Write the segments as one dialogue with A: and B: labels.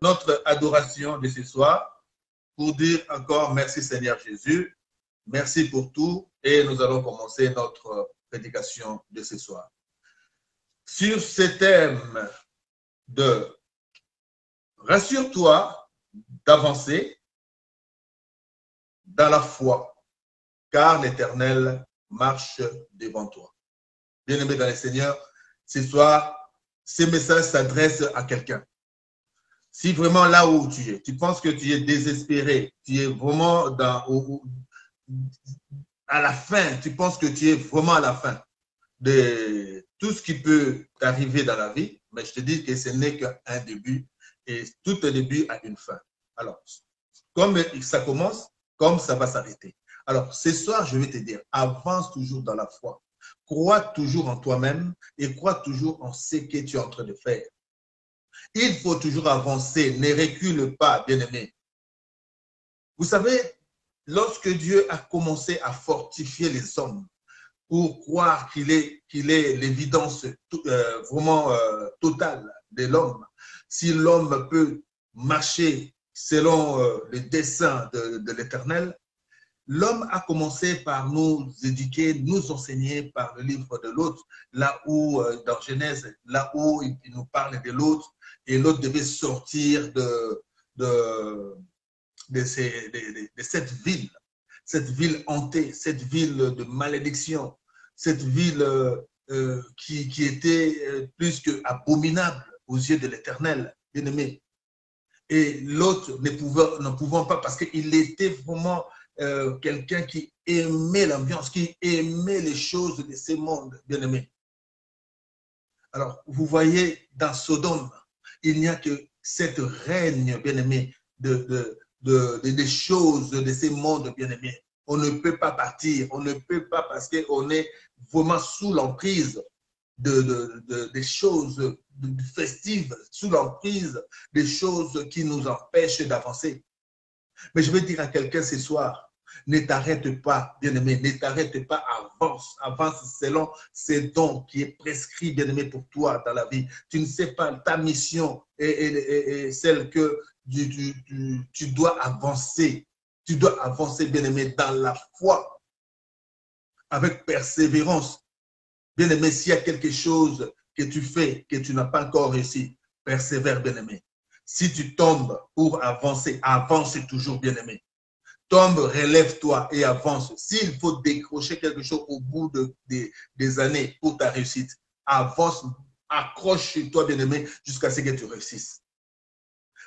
A: Notre adoration de ce soir pour dire encore merci Seigneur Jésus, merci pour tout et nous allons commencer notre prédication de ce soir. Sur ce thème de rassure-toi d'avancer dans la foi, car l'Éternel marche devant toi. Bien-aimé dans le Seigneur, ce soir, ce message s'adresse à quelqu'un. Si vraiment là où tu es, tu penses que tu es désespéré, tu es vraiment à la fin, tu penses que tu es vraiment à la fin de tout ce qui peut t'arriver dans la vie, mais je te dis que ce n'est qu'un début et tout début a une fin. Alors, comme ça commence, comme ça va s'arrêter. Alors, ce soir, je vais te dire, avance toujours dans la foi. Crois toujours en toi-même et crois toujours en ce que tu es en train de faire. Il faut toujours avancer, ne recule pas, bien-aimé. Vous savez, lorsque Dieu a commencé à fortifier les hommes pour croire qu'il est l'évidence vraiment totale de l'homme, si l'homme peut marcher selon le dessein de l'Éternel, l'homme a commencé par nous éduquer, nous enseigner par le livre de l'autre, là où, dans Genèse, là où il nous parle de l'autre, et l'autre devait sortir de cette ville hantée, cette ville de malédiction, cette ville qui était plus qu'abominable aux yeux de l'Éternel, bien-aimé. Et l'autre ne pouvant pas, parce qu'il était vraiment quelqu'un qui aimait l'ambiance, qui aimait les choses de ce monde, bien-aimé. Alors, vous voyez, dans Sodome, il n'y a que cette règne, bien-aimé, des choses de ce monde, bien-aimé. On ne peut pas partir, on ne peut pas parce qu'on est vraiment sous l'emprise des choses festives, sous l'emprise des choses qui nous empêchent d'avancer. Mais je veux dire à quelqu'un ce soir, ne t'arrête pas, bien-aimé, ne t'arrête pas, avance selon ces dons qui est prescrit, bien-aimé, pour toi dans la vie. Tu ne sais pas, ta mission est celle que tu dois avancer. Tu dois avancer, bien-aimé, dans la foi, avec persévérance. Bien-aimé, s'il y a quelque chose que tu fais, que tu n'as pas encore réussi, persévère, bien-aimé. Si tu tombes pour avancer, avance toujours, bien-aimé. Tombe, relève-toi et avance. S'il faut décrocher quelque chose au bout des années pour ta réussite, avance, accroche-toi, bien-aimé, jusqu'à ce que tu réussisses.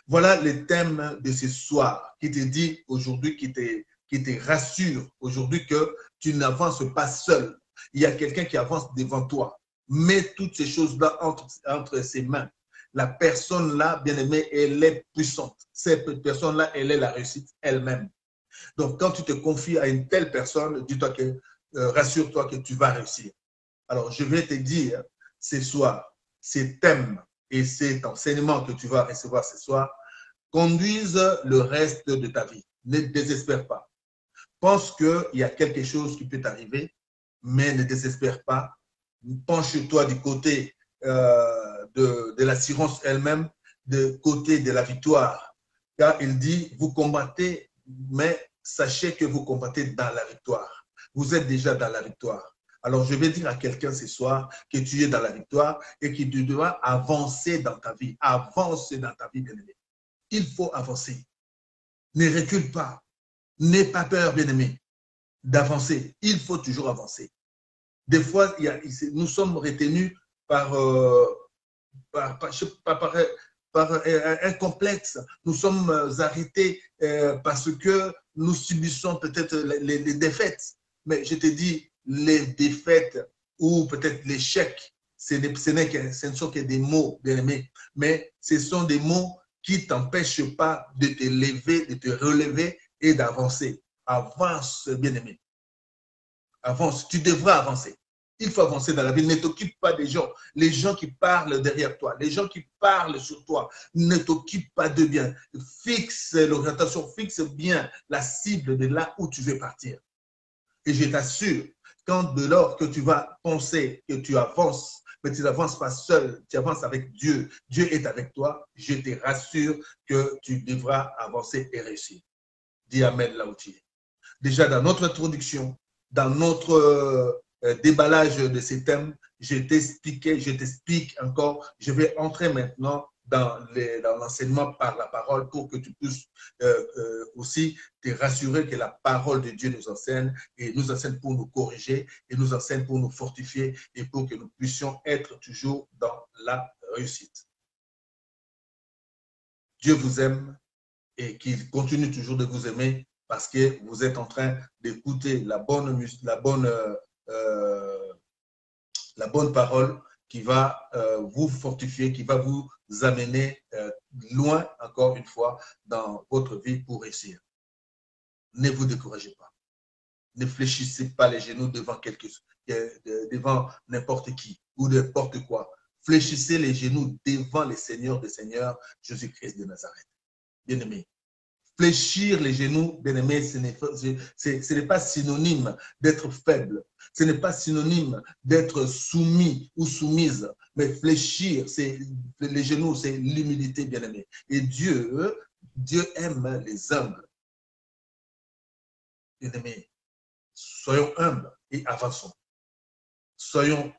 A: Voilà le thème de ce soir qui te dit aujourd'hui, qui te rassure aujourd'hui que tu n'avances pas seul. Il y a quelqu'un qui avance devant toi. Mets toutes ces choses-là entre ses mains. La personne-là, bien-aimée, elle est puissante. Cette personne-là, elle est la réussite elle-même. Donc, quand tu te confies à une telle personne, dis-toi que, rassure-toi que tu vas réussir. Alors, je vais te dire ce soir, ces thèmes et cet enseignement que tu vas recevoir ce soir, conduisent le reste de ta vie. Ne désespère pas. Pense qu'il y a quelque chose qui peut t'arriver, mais ne désespère pas. Penche-toi du côté de l'assurance elle-même, du côté de la victoire. Car il dit, vous combattez, mais sachez que vous combattez dans la victoire. Vous êtes déjà dans la victoire. Alors, je vais dire à quelqu'un ce soir que tu es dans la victoire et que tu dois avancer dans ta vie. Avance dans ta vie, bien-aimé. Il faut avancer. Ne recule pas. N'aie pas peur, bien-aimé, d'avancer. Il faut toujours avancer. Des fois, nous sommes retenus par un complexe. Nous sommes arrêtés parce que nous subissons peut-être les défaites. Mais je te dis, les défaites ou peut-être l'échec, ce ne sont que des mots, bien-aimés. Mais ce sont des mots qui ne t'empêchent pas de te lever, de te relever et d'avancer. Avance, bien-aimé. Avance. Tu devras avancer. Il faut avancer dans la vie. Ne t'occupe pas des gens. Les gens qui parlent derrière toi, les gens qui parlent sur toi, ne t'occupe pas de bien. Fixe l'orientation, fixe bien la cible de là où tu veux partir. Et je t'assure, quand de lors que tu vas penser que tu avances, mais tu n'avances pas seul, tu avances avec Dieu, Dieu est avec toi, je te rassure que tu devras avancer et réussir. Dis Amen là où tu es. Déjà dans notre introduction, dans notre déballage de ces thèmes, je t'explique encore, je vais entrer maintenant dans l'enseignement par la parole pour que tu puisses aussi te rassurer que la parole de Dieu nous enseigne et nous enseigne pour nous corriger et nous enseigne pour nous fortifier et pour que nous puissions être toujours dans la réussite. Dieu vous aime et qu'il continue toujours de vous aimer parce que vous êtes en train d'écouter la bonne parole qui va vous fortifier, qui va vous amener loin, encore une fois, dans votre vie pour réussir. Ne vous découragez pas. Ne fléchissez pas les genoux devant n'importe qui ou n'importe quoi. Fléchissez les genoux devant le Seigneur des Seigneurs, Jésus-Christ de Nazareth. Bien-aimé, fléchir les genoux, bien-aimé, ce n'est pas synonyme d'être faible. Ce n'est pas synonyme d'être soumis ou soumise. Mais fléchir, les genoux, c'est l'humilité, bien-aimé. Et Dieu aime les humbles. Bien-aimé, soyons humbles et avançons. Soyons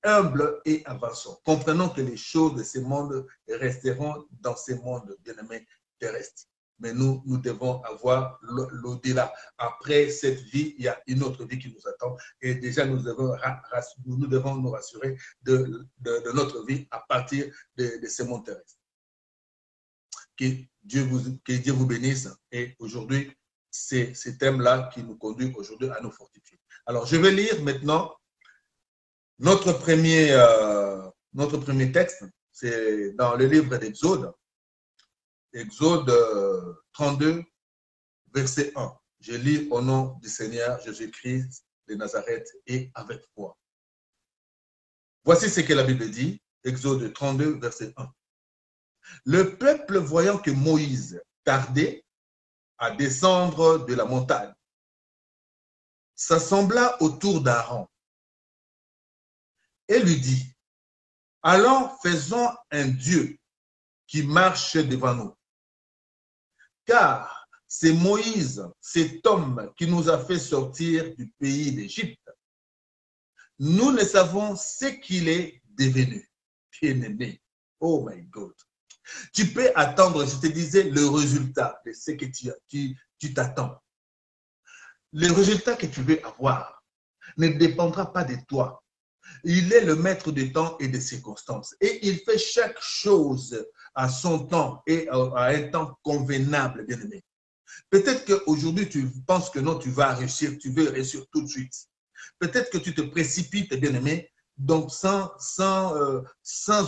A: humbles et avançons. Comprenons que les choses de ce monde resteront dans ce monde, bien-aimé, terrestre. Mais nous devons avoir l'au-delà. Après cette vie, il y a une autre vie qui nous attend. Et déjà, nous devons nous rassurer de notre vie à partir de ce monde terrestre. Que Dieu vous bénisse. Et aujourd'hui, c'est ce thème-là qui nous conduit aujourd'hui à nous fortifier. Alors, je vais lire maintenant notre premier texte. C'est dans le livre d'Exode. Exode 32, verset 1. Je lis au nom du Seigneur Jésus-Christ de Nazareth et avec foi. Voici ce que la Bible dit, Exode 32, verset 1. Le peuple, voyant que Moïse tardait à descendre de la montagne, s'assembla autour d'Aaron et lui dit, allons, faisons un Dieu qui marche devant nous. Car c'est Moïse, cet homme qui nous a fait sortir du pays d'Égypte. Nous ne savons ce qu'il est devenu. Bien-aimé, oh my God. Tu peux attendre, je te disais, le résultat de ce que tu t'attends. Le résultat que tu veux avoir ne dépendra pas de toi. Il est le maître du temps et des circonstances. Et il fait chaque chose à son temps et à un temps convenable, bien-aimé. Peut-être qu'aujourd'hui, tu penses que non, tu vas réussir, tu veux réussir tout de suite. Peut-être que tu te précipites, bien-aimé, donc sans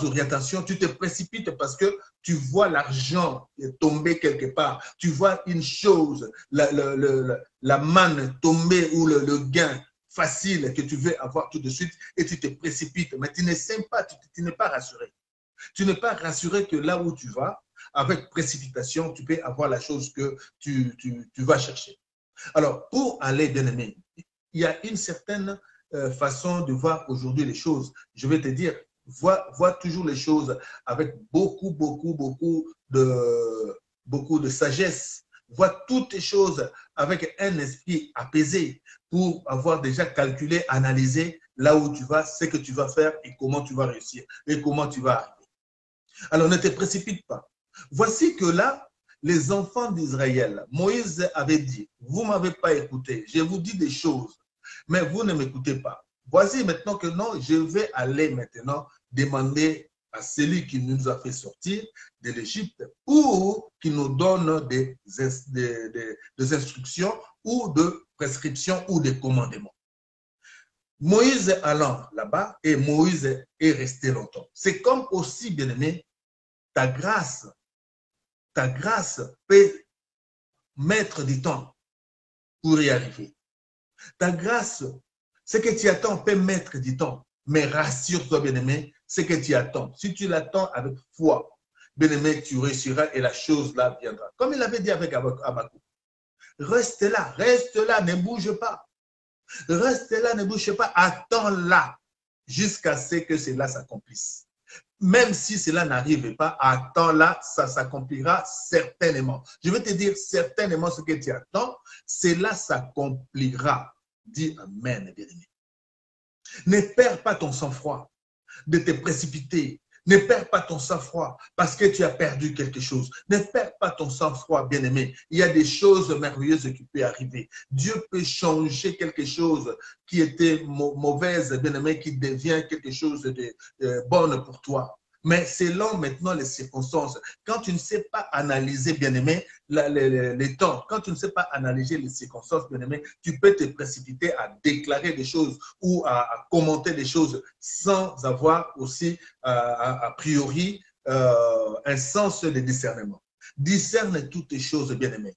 A: orientation, tu te précipites parce que tu vois l'argent tomber quelque part. Tu vois une chose, la manne tomber ou le gain facile que tu veux avoir tout de suite et tu te précipites. Mais tu ne sais pas, tu n'es pas rassuré. Tu n'es pas rassuré que là où tu vas, avec précipitation, tu peux avoir la chose que tu vas chercher. Alors, pour aller, bien-aimé, il y a une certaine façon de voir aujourd'hui les choses. Je vais te dire, vois toujours les choses avec beaucoup de sagesse. Vois toutes les choses avec un esprit apaisé pour avoir déjà calculé, analysé là où tu vas, ce que tu vas faire et comment tu vas réussir et comment tu vas arriver. Alors, ne te précipite pas. Voici que là, les enfants d'Israël, Moïse avait dit, vous ne m'avez pas écouté, je vous dis des choses, mais vous ne m'écoutez pas. Voici maintenant que non, je vais aller maintenant demander à celui qui nous a fait sortir de l'Égypte pour qu'il nous donne des instructions ou de prescriptions ou des commandements. Moïse allant là-bas et Moïse est resté longtemps. C'est comme aussi, bien-aimé, ta grâce peut mettre du temps pour y arriver. Ta grâce, ce que tu attends peut mettre du temps. Mais rassure-toi, bien-aimé, ce que tu attends. Si tu l'attends avec foi, bien-aimé, tu réussiras et la chose là viendra. Comme il avait dit avec Habakkuk. Reste là, ne bouge pas. Reste là, ne bouge pas, attends là jusqu'à ce que cela s'accomplisse. Même si cela n'arrive pas, attends là, ça s'accomplira certainement. Je vais te dire certainement ce que tu attends, cela s'accomplira. Dis Amen, bien-aimé. Ne perds pas ton sang-froid de te précipiter. Ne perds pas ton sang-froid parce que tu as perdu quelque chose. Ne perds pas ton sang-froid, bien-aimé. Il y a des choses merveilleuses qui peuvent arriver. Dieu peut changer quelque chose qui était mauvaise, bien-aimé, qui devient quelque chose de bon pour toi. Mais selon maintenant les circonstances, quand tu ne sais pas analyser, bien-aimé, les temps, quand tu ne sais pas analyser les circonstances, bien-aimé, tu peux te précipiter à déclarer des choses ou à commenter des choses sans avoir aussi, a priori, un sens de discernement. Discerne toutes les choses, bien-aimé.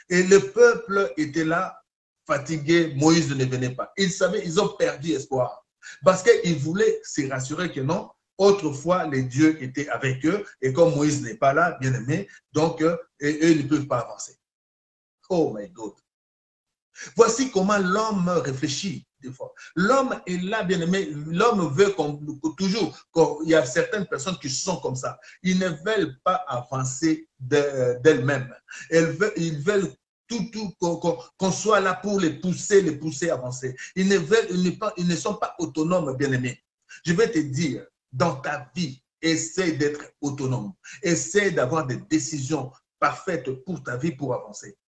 A: Et le peuple était là, fatigué, Moïse ne venait pas. Ils savaient, ils ont perdu espoir. Parce qu'ils voulaient se rassurer que non, autrefois, les dieux étaient avec eux, et comme Moïse n'est pas là, bien aimé, donc eux, ils ne peuvent pas avancer. Oh my God. Voici comment l'homme réfléchit des fois. L'homme est là, bien aimé, l'homme veut toujours, il y a certaines personnes qui sont comme ça. Ils ne veulent pas avancer d'elles-mêmes. Ils veulent qu'on soit là pour les pousser à avancer. Ils ne sont pas autonomes, bien aimés. Je vais te dire, dans ta vie, essaie d'être autonome. Essaie d'avoir des décisions parfaites pour ta vie pour avancer.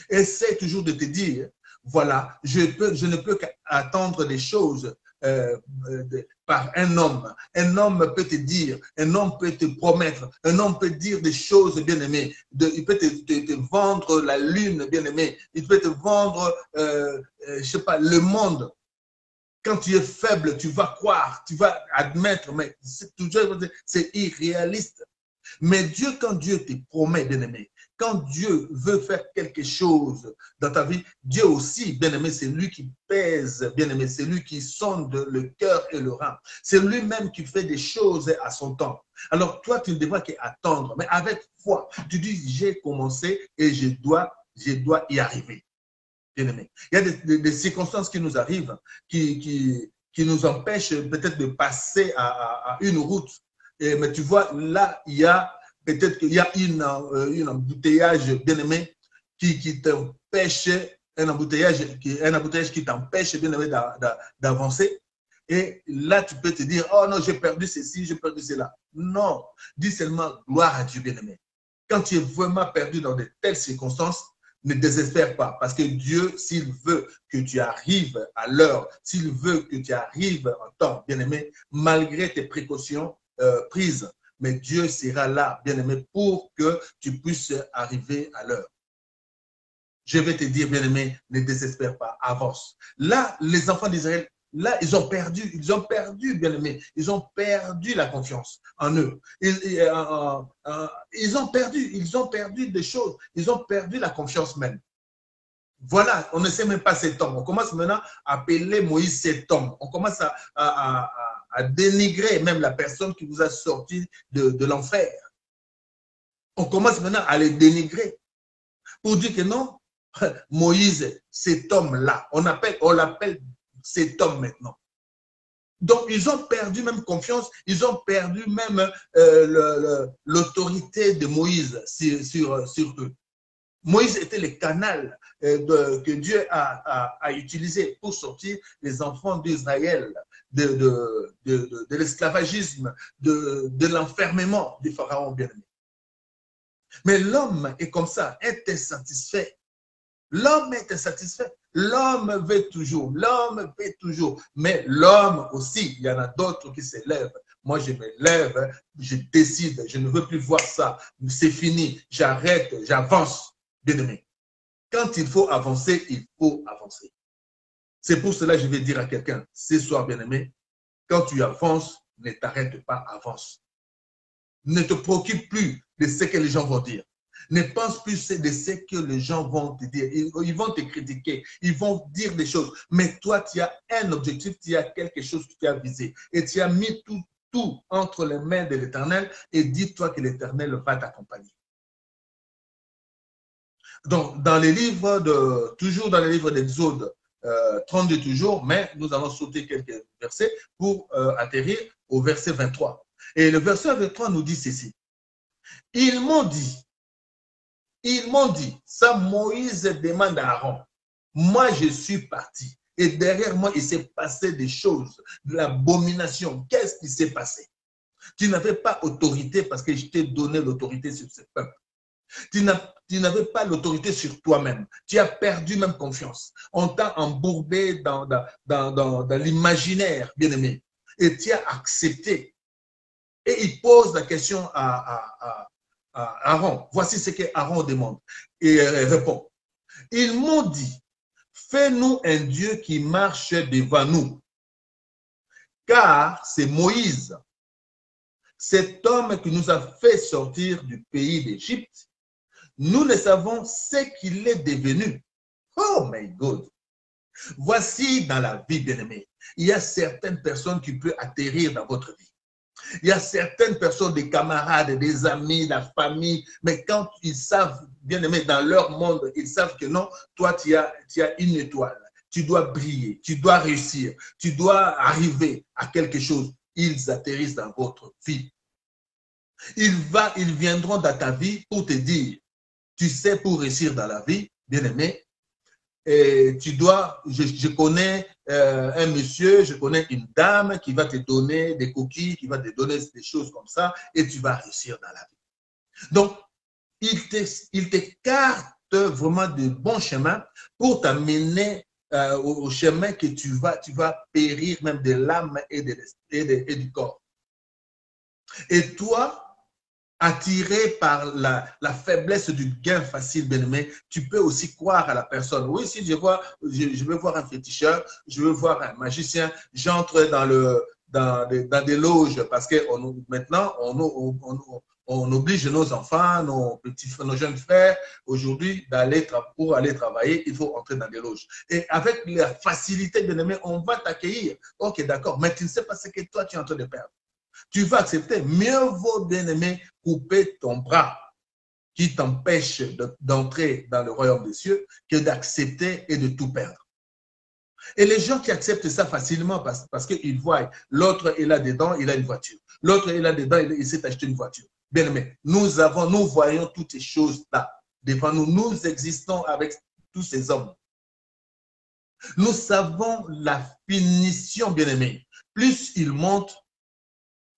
A: Essaie toujours de te dire, voilà, je ne peux qu'attendre des choses par un homme. Un homme peut te dire, un homme peut te promettre, un homme peut dire des choses bien-aimées. Il peut te vendre la lune, bien-aimé. Il peut te vendre, je sais pas, le monde. Quand tu es faible, tu vas croire, tu vas admettre, mais c'est irréaliste. Mais Dieu, quand Dieu te promet, bien-aimé, quand Dieu veut faire quelque chose dans ta vie, Dieu aussi, bien-aimé, c'est lui qui pèse, bien-aimé, c'est lui qui sonde le cœur et le rein. C'est lui-même qui fait des choses à son temps. Alors toi, tu ne devras qu'attendre, mais avec foi, tu dis, j'ai commencé et je dois y arriver. Bien-aimé. Il y a des circonstances qui nous arrivent, qui nous empêchent peut-être de passer à une route. Mais tu vois, là, il y a peut-être qu'il y a une embouteillage, bien-aimé, qui t'empêche, un embouteillage qui t'empêche, bien-aimé, d'avancer. Et là, tu peux te dire, oh non, j'ai perdu ceci, j'ai perdu cela. Non, dis seulement gloire à Dieu, bien-aimé. Quand tu es vraiment perdu dans de telles circonstances, ne désespère pas, parce que Dieu, s'il veut que tu arrives à l'heure, s'il veut que tu arrives en temps, bien-aimé, malgré tes précautions prises, mais Dieu sera là, bien-aimé, pour que tu puisses arriver à l'heure. Je vais te dire, bien-aimé, ne désespère pas, avance. Là, les enfants d'Israël, là, ils ont perdu, bien-aimé, ils ont perdu la confiance en eux. Ils ont perdu des choses, ils ont perdu la confiance même. Voilà, on ne sait même pas cet homme. On commence maintenant à appeler Moïse cet homme. On commence à dénigrer même la personne qui vous a sorti de l'enfer. On commence maintenant à les dénigrer pour dire que non, Moïse, cet homme-là, on l'appelle cet homme maintenant. Donc, ils ont perdu même confiance, ils ont perdu même l'autorité de Moïse sur eux. Moïse était le canal que Dieu a utilisé pour sortir les enfants d'Israël de l'esclavagisme, de l'enfermement du pharaon bien-aimé. Mais l'homme est comme ça, est insatisfait. L'homme est insatisfait. L'homme veut toujours, mais l'homme aussi, il y en a d'autres qui s'élèvent. Moi, je me lève, je décide, je ne veux plus voir ça. C'est fini, j'arrête, j'avance. Bien-aimé, quand il faut avancer, il faut avancer. C'est pour cela que je vais dire à quelqu'un, ce soir, bien-aimé, quand tu avances, ne t'arrête pas, avance. Ne te préoccupe plus de ce que les gens vont dire. Ne pense plus de ce que les gens vont te dire. Ils vont te critiquer, ils vont dire des choses. Mais toi, tu as un objectif, tu as quelque chose que tu as visé. Et tu as mis tout entre les mains de l'Éternel et dis-toi que l'Éternel va t'accompagner. Donc, dans les livres toujours dans les livres d'Exode 32 toujours, mais nous allons sauter quelques versets pour atterrir au verset 23. Et le verset 23 nous dit ceci. Ils m'ont dit, ça Moïse demande à Aaron, moi je suis parti et derrière moi il s'est passé des choses, de l'abomination. Qu'est-ce qui s'est passé? Tu n'avais pas autorité parce que je t'ai donné l'autorité sur ce peuple. Tu n'avais pas l'autorité sur toi-même. Tu as perdu même confiance. On t'a embourbé dans l'imaginaire, bien-aimé. Et tu as accepté. Et il pose la question à Aaron. Voici ce que Aaron demande. Et il répond. Ils m'ont dit, fais-nous un Dieu qui marche devant nous. Car c'est Moïse, cet homme qui nous a fait sortir du pays d'Égypte. Nous ne savons ce qu'il est devenu. Oh my God! Voici dans la vie, bien-aimée, il y a certaines personnes qui peuvent atterrir dans votre vie. Il y a certaines personnes, des camarades, des amis, la famille, mais quand ils savent, bien-aimés, dans leur monde, ils savent que non, toi, tu as une étoile. Tu dois briller, tu dois réussir, tu dois arriver à quelque chose. Ils atterrissent dans votre vie. Ils viendront dans ta vie pour te dire, tu sais, pour réussir dans la vie, bien-aimé, et tu dois, je connais un monsieur, je connais une dame qui va te donner des coquilles, qui va te donner des choses comme ça, et tu vas réussir dans la vie. Donc, il t'écarte vraiment de bons chemins pour t'amener au chemin que tu vas périr même de l'âme et du corps. Et toi, attiré par la faiblesse du gain facile, bien-aimé, tu peux aussi croire à la personne. Oui, si je veux voir un féticheur, je veux voir un magicien, j'entre dans des loges parce que maintenant, on oblige nos enfants, nos jeunes frères, aujourd'hui, pour aller travailler, il faut entrer dans des loges. Et avec la facilité, bien-aimé, on va t'accueillir. Ok, d'accord, mais tu ne sais pas ce que toi, tu es en train de perdre. Tu vas accepter. Mieux vaut, bien-aimé, couper ton bras qui t'empêche d'entrer dans le royaume des cieux que d'accepter et de tout perdre. Et les gens qui acceptent ça facilement parce qu'ils voient l'autre est là-dedans, il a une voiture. L'autre est là-dedans, il s'est acheté une voiture. Bien-aimé, nous voyons toutes ces choses-là devant nous. Nous existons avec tous ces hommes. Nous savons la finition, bien-aimé. Plus ils montent,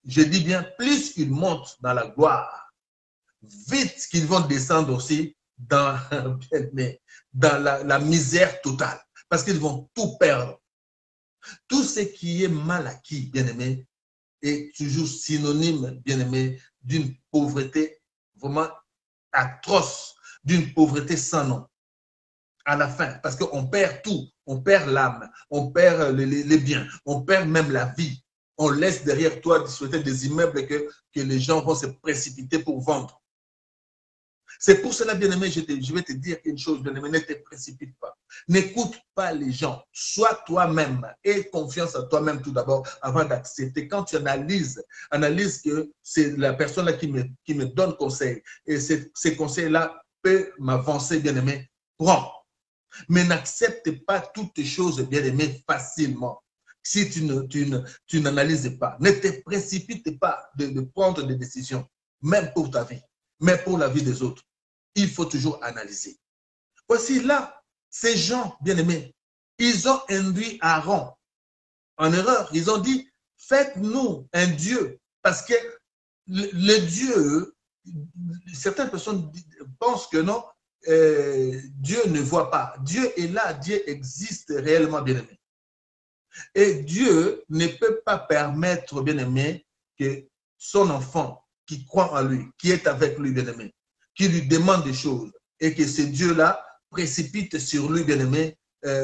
A: je dis bien, plus ils montent dans la gloire, vite qu'ils vont descendre aussi dans la misère totale, parce qu'ils vont tout perdre. Tout ce qui est mal acquis, bien-aimé, est toujours synonyme, bien-aimé, d'une pauvreté vraiment atroce, d'une pauvreté sans nom. À la fin, parce qu'on perd tout, on perd l'âme, on perd les biens, on perd même la vie. On laisse derrière toi des immeubles que les gens vont se précipiter pour vendre. C'est pour cela, bien-aimé, je vais te dire une chose, bien-aimé, ne te précipite pas. N'écoute pas les gens. Sois toi-même. Aie confiance en toi-même tout d'abord avant d'accepter. Quand tu analyse que c'est la personne là qui me donne conseil. Et ces conseils-là peuvent m'avancer, bien-aimé. Prends. Mais n'accepte pas toutes les choses, bien-aimé, facilement. Si tu n'analyses pas, ne te précipite pas de prendre des décisions, même pour ta vie, mais pour la vie des autres. Il faut toujours analyser. Voici là, ces gens, bien-aimés, ils ont induit Aaron en erreur. Ils ont dit, faites-nous un Dieu. Parce que le Dieu, certaines personnes pensent que non, Dieu ne voit pas. Dieu est là, Dieu existe réellement, bien-aimé. Et Dieu ne peut pas permettre, bien-aimé, que son enfant qui croit en lui, qui est avec lui, bien-aimé, qui lui demande des choses, et que ce Dieu-là précipite sur lui, bien-aimé,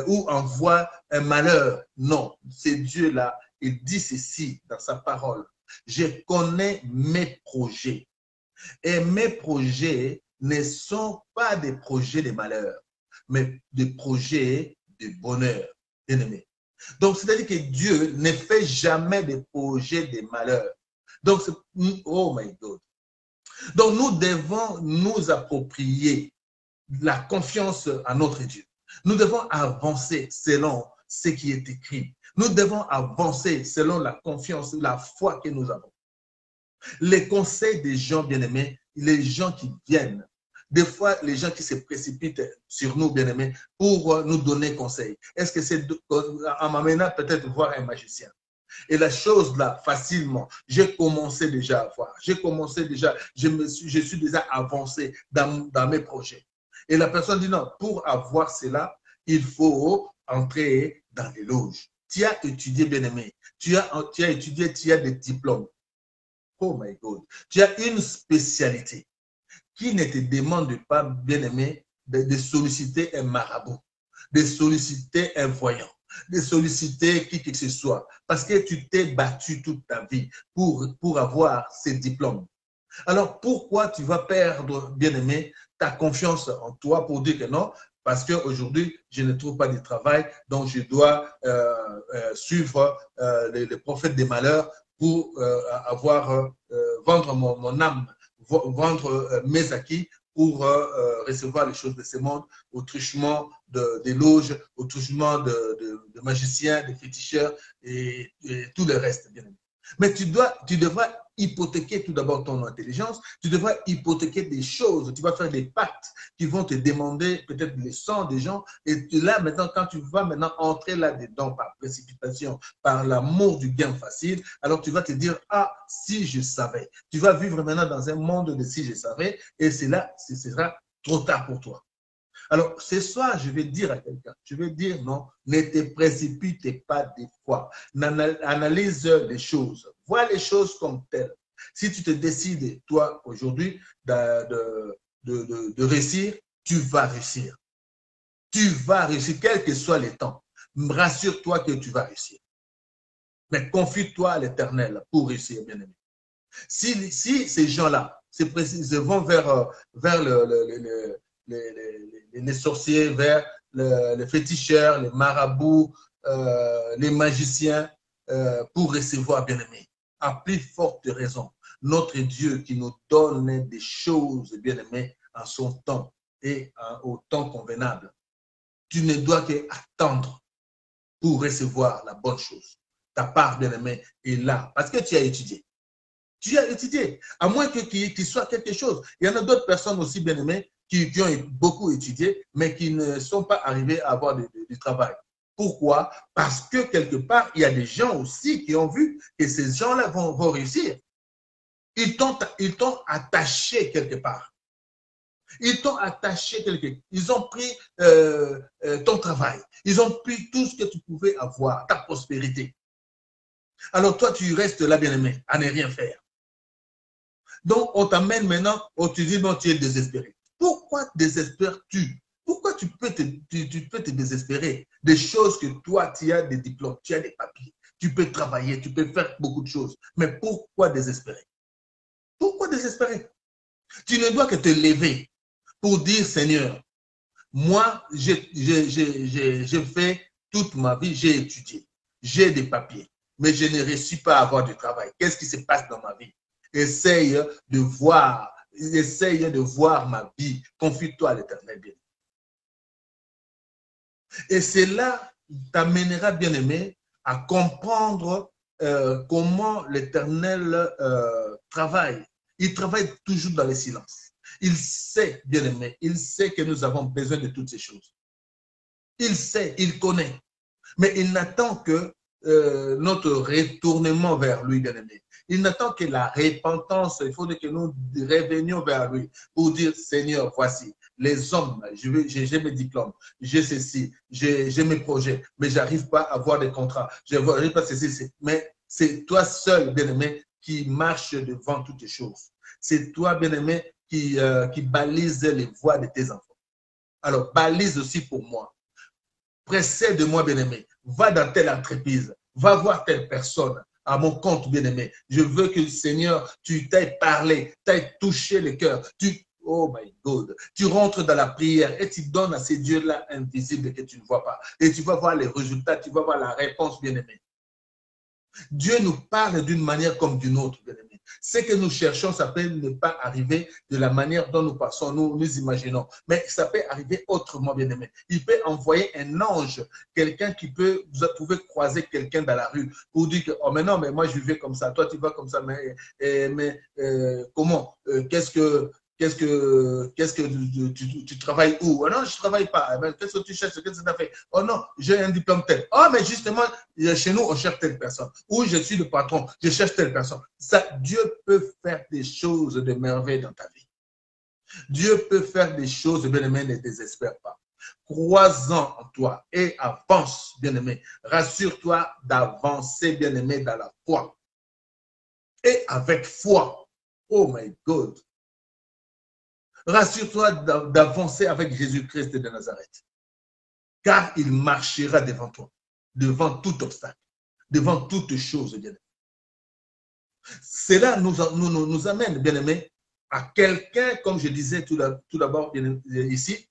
A: ou envoie un malheur. Non, c'est Dieu-là, il dit ceci dans sa parole. Je connais mes projets. Et mes projets ne sont pas des projets de malheur, mais des projets de bonheur, bien-aimé. Donc, c'est-à-dire que Dieu ne fait jamais des projets de malheur. Donc, oh my God. Donc, nous devons nous approprier la confiance en notre Dieu. Nous devons avancer selon ce qui est écrit. Nous devons avancer selon la confiance, la foi que nous avons. Les conseils des gens bien-aimés, les gens qui viennent, des fois, les gens qui se précipitent sur nous, bien-aimés, pour nous donner conseil. Est-ce que c'est en m'amenant peut-être voir un magicien? Et la chose là, facilement, j'ai commencé déjà à voir. J'ai commencé déjà, je suis déjà avancé dans mes projets. Et la personne dit non, pour avoir cela, il faut entrer dans les loges. Tu as étudié, bien-aimé. Tu as étudié, tu as des diplômes. Oh my God. Tu as une spécialité qui ne te demande pas, bien-aimé, de solliciter un marabout, de solliciter un voyant, de solliciter qui que ce soit, parce que tu t'es battu toute ta vie pour avoir ces diplômes. Alors, pourquoi tu vas perdre, bien-aimé, ta confiance en toi pour dire que non, parce qu'aujourd'hui, je ne trouve pas de travail, donc je dois suivre les prophètes des malheurs pour vendre mon âme, vendre mes acquis pour recevoir les choses de ce monde, au truchement des loges, au truchement de magiciens, de féticheurs et tout le reste, bien aimé. Mais tu devras hypothéquer tout d'abord ton intelligence, tu devras hypothéquer des choses, tu vas faire des pactes qui vont te demander peut-être les sangs des gens. Et là, maintenant, quand tu vas maintenant entrer là-dedans par précipitation, par l'amour du gain facile, alors tu vas te dire, ah, si je savais. Tu vas vivre maintenant dans un monde de si je savais, et c'est là, ce sera trop tard pour toi. Alors, ce soir, je vais dire à quelqu'un, je vais dire non, ne te précipite pas des fois. Analyse les choses. Vois les choses comme telles. Si tu te décides, toi, aujourd'hui, de réussir, tu vas réussir. Tu vas réussir, quel que soit les temps. Rassure-toi que tu vas réussir. Mais confie-toi à l'Éternel pour réussir, bien-aimé. Si ces gens-là se vont vers les sorciers, vers les féticheurs, les marabouts, les magiciens, pour recevoir, bien-aimé. À plus forte raison, notre Dieu qui nous donne des choses, bien-aimé, en son temps et au temps convenable. Tu ne dois qu'attendre pour recevoir la bonne chose. Ta part, bien-aimé, est là, parce que tu as étudié. Tu as étudié, à moins qu'il soit quelque chose. Il y en a d'autres personnes aussi, bien-aimées, qui ont beaucoup étudié, mais qui ne sont pas arrivés à avoir du travail. Pourquoi? Parce que quelque part, il y a des gens aussi qui ont vu que ces gens-là vont réussir. Ils t'ont attaché quelque part. Ils t'ont attaché quelque part. Ils ont pris ton travail. Ils ont pris tout ce que tu pouvais avoir, ta prospérité. Alors toi, tu restes là, bien-aimé, à ne rien faire. Donc, on t'amène maintenant, tu dis non, tu es désespéré. Pourquoi désespères-tu? Pourquoi tu peux te désespérer des choses que toi, tu as des diplômes, tu as des papiers, tu peux travailler, tu peux faire beaucoup de choses. Mais pourquoi désespérer? Pourquoi désespérer? Tu ne dois que te lever pour dire, Seigneur, moi, j'ai fait toute ma vie, j'ai étudié, j'ai des papiers, mais je ne réussis pas à avoir du travail. Qu'est-ce qui se passe dans ma vie? Essaye de voir ma vie. Confie-toi à l'Éternel, bien. Et cela t'amènera, bien-aimé, à comprendre comment l'Éternel travaille. Il travaille toujours dans le silence. Il sait, bien-aimé, il sait que nous avons besoin de toutes ces choses. Il sait, il connaît. Mais il n'attend que notre retournement vers lui, bien-aimé. Il n'attend que la repentance. Il faut que nous revenions vers lui pour dire, Seigneur, voici, les hommes, j'ai mes diplômes, j'ai ceci, j'ai mes projets, mais je n'arrive pas à avoir des contrats. Je n'arrive pas à ceci. Mais c'est toi seul, bien-aimé, qui marche devant toutes les choses. C'est toi, bien-aimé, qui balise les voies de tes enfants. Alors, balise aussi pour moi. Précède-moi, bien-aimé. Va dans telle entreprise. Va voir telle personne à mon compte, bien-aimé. Je veux que, Seigneur, tu t'aies parlé, t'aies touché le cœur. Oh my God. Tu rentres dans la prière et tu donnes à ces dieux-là invisibles que tu ne vois pas. Et tu vas voir les résultats, tu vas voir la réponse, bien-aimé. Dieu nous parle d'une manière comme d'une autre, bien-aimé. Ce que nous cherchons, ça peut ne pas arriver de la manière dont nous passons, nous imaginons. Mais ça peut arriver autrement, bien-aimé. Il peut envoyer un ange, quelqu'un qui peut, vous pouvez croiser quelqu'un dans la rue pour dire que, oh mais non, mais moi je vais comme ça, toi tu vas comme ça, mais comment? Qu'est-ce que tu travailles où? Oh non, je ne travaille pas. Qu'est-ce que tu cherches? Qu'est-ce que tu as fait? Oh non, j'ai un diplôme tel. Oh, mais justement, chez nous, on cherche telle personne. Ou je suis le patron, je cherche telle personne. Ça, Dieu peut faire des choses de merveille dans ta vie. Dieu peut faire des choses, bien-aimé, ne désespère pas. Crois-en en toi et avance, bien-aimé. Rassure-toi d'avancer, bien-aimé, dans la foi. Et avec foi. Oh my God. Rassure-toi d'avancer avec Jésus-Christ de Nazareth. Car il marchera devant toi, devant tout obstacle, devant toute chose, bien-aimé. Cela nous amène, bien-aimé, à quelqu'un, comme je disais tout d'abord ici,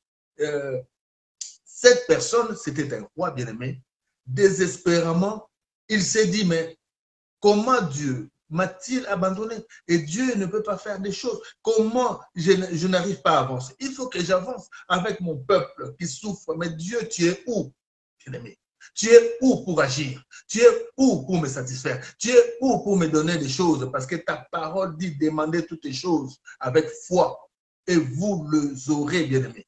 A: cette personne, c'était un roi, bien-aimé, désespérément, il s'est dit, mais comment Dieu m'a-t-il abandonné? Et Dieu ne peut pas faire des choses. Comment je n'arrive pas à avancer? Il faut que j'avance avec mon peuple qui souffre. Mais Dieu, tu es où, bien-aimé? Tu es où pour agir? Tu es où pour me satisfaire? Tu es où pour me donner des choses? Parce que ta parole dit demandez toutes les choses avec foi et vous les aurez, bien-aimé.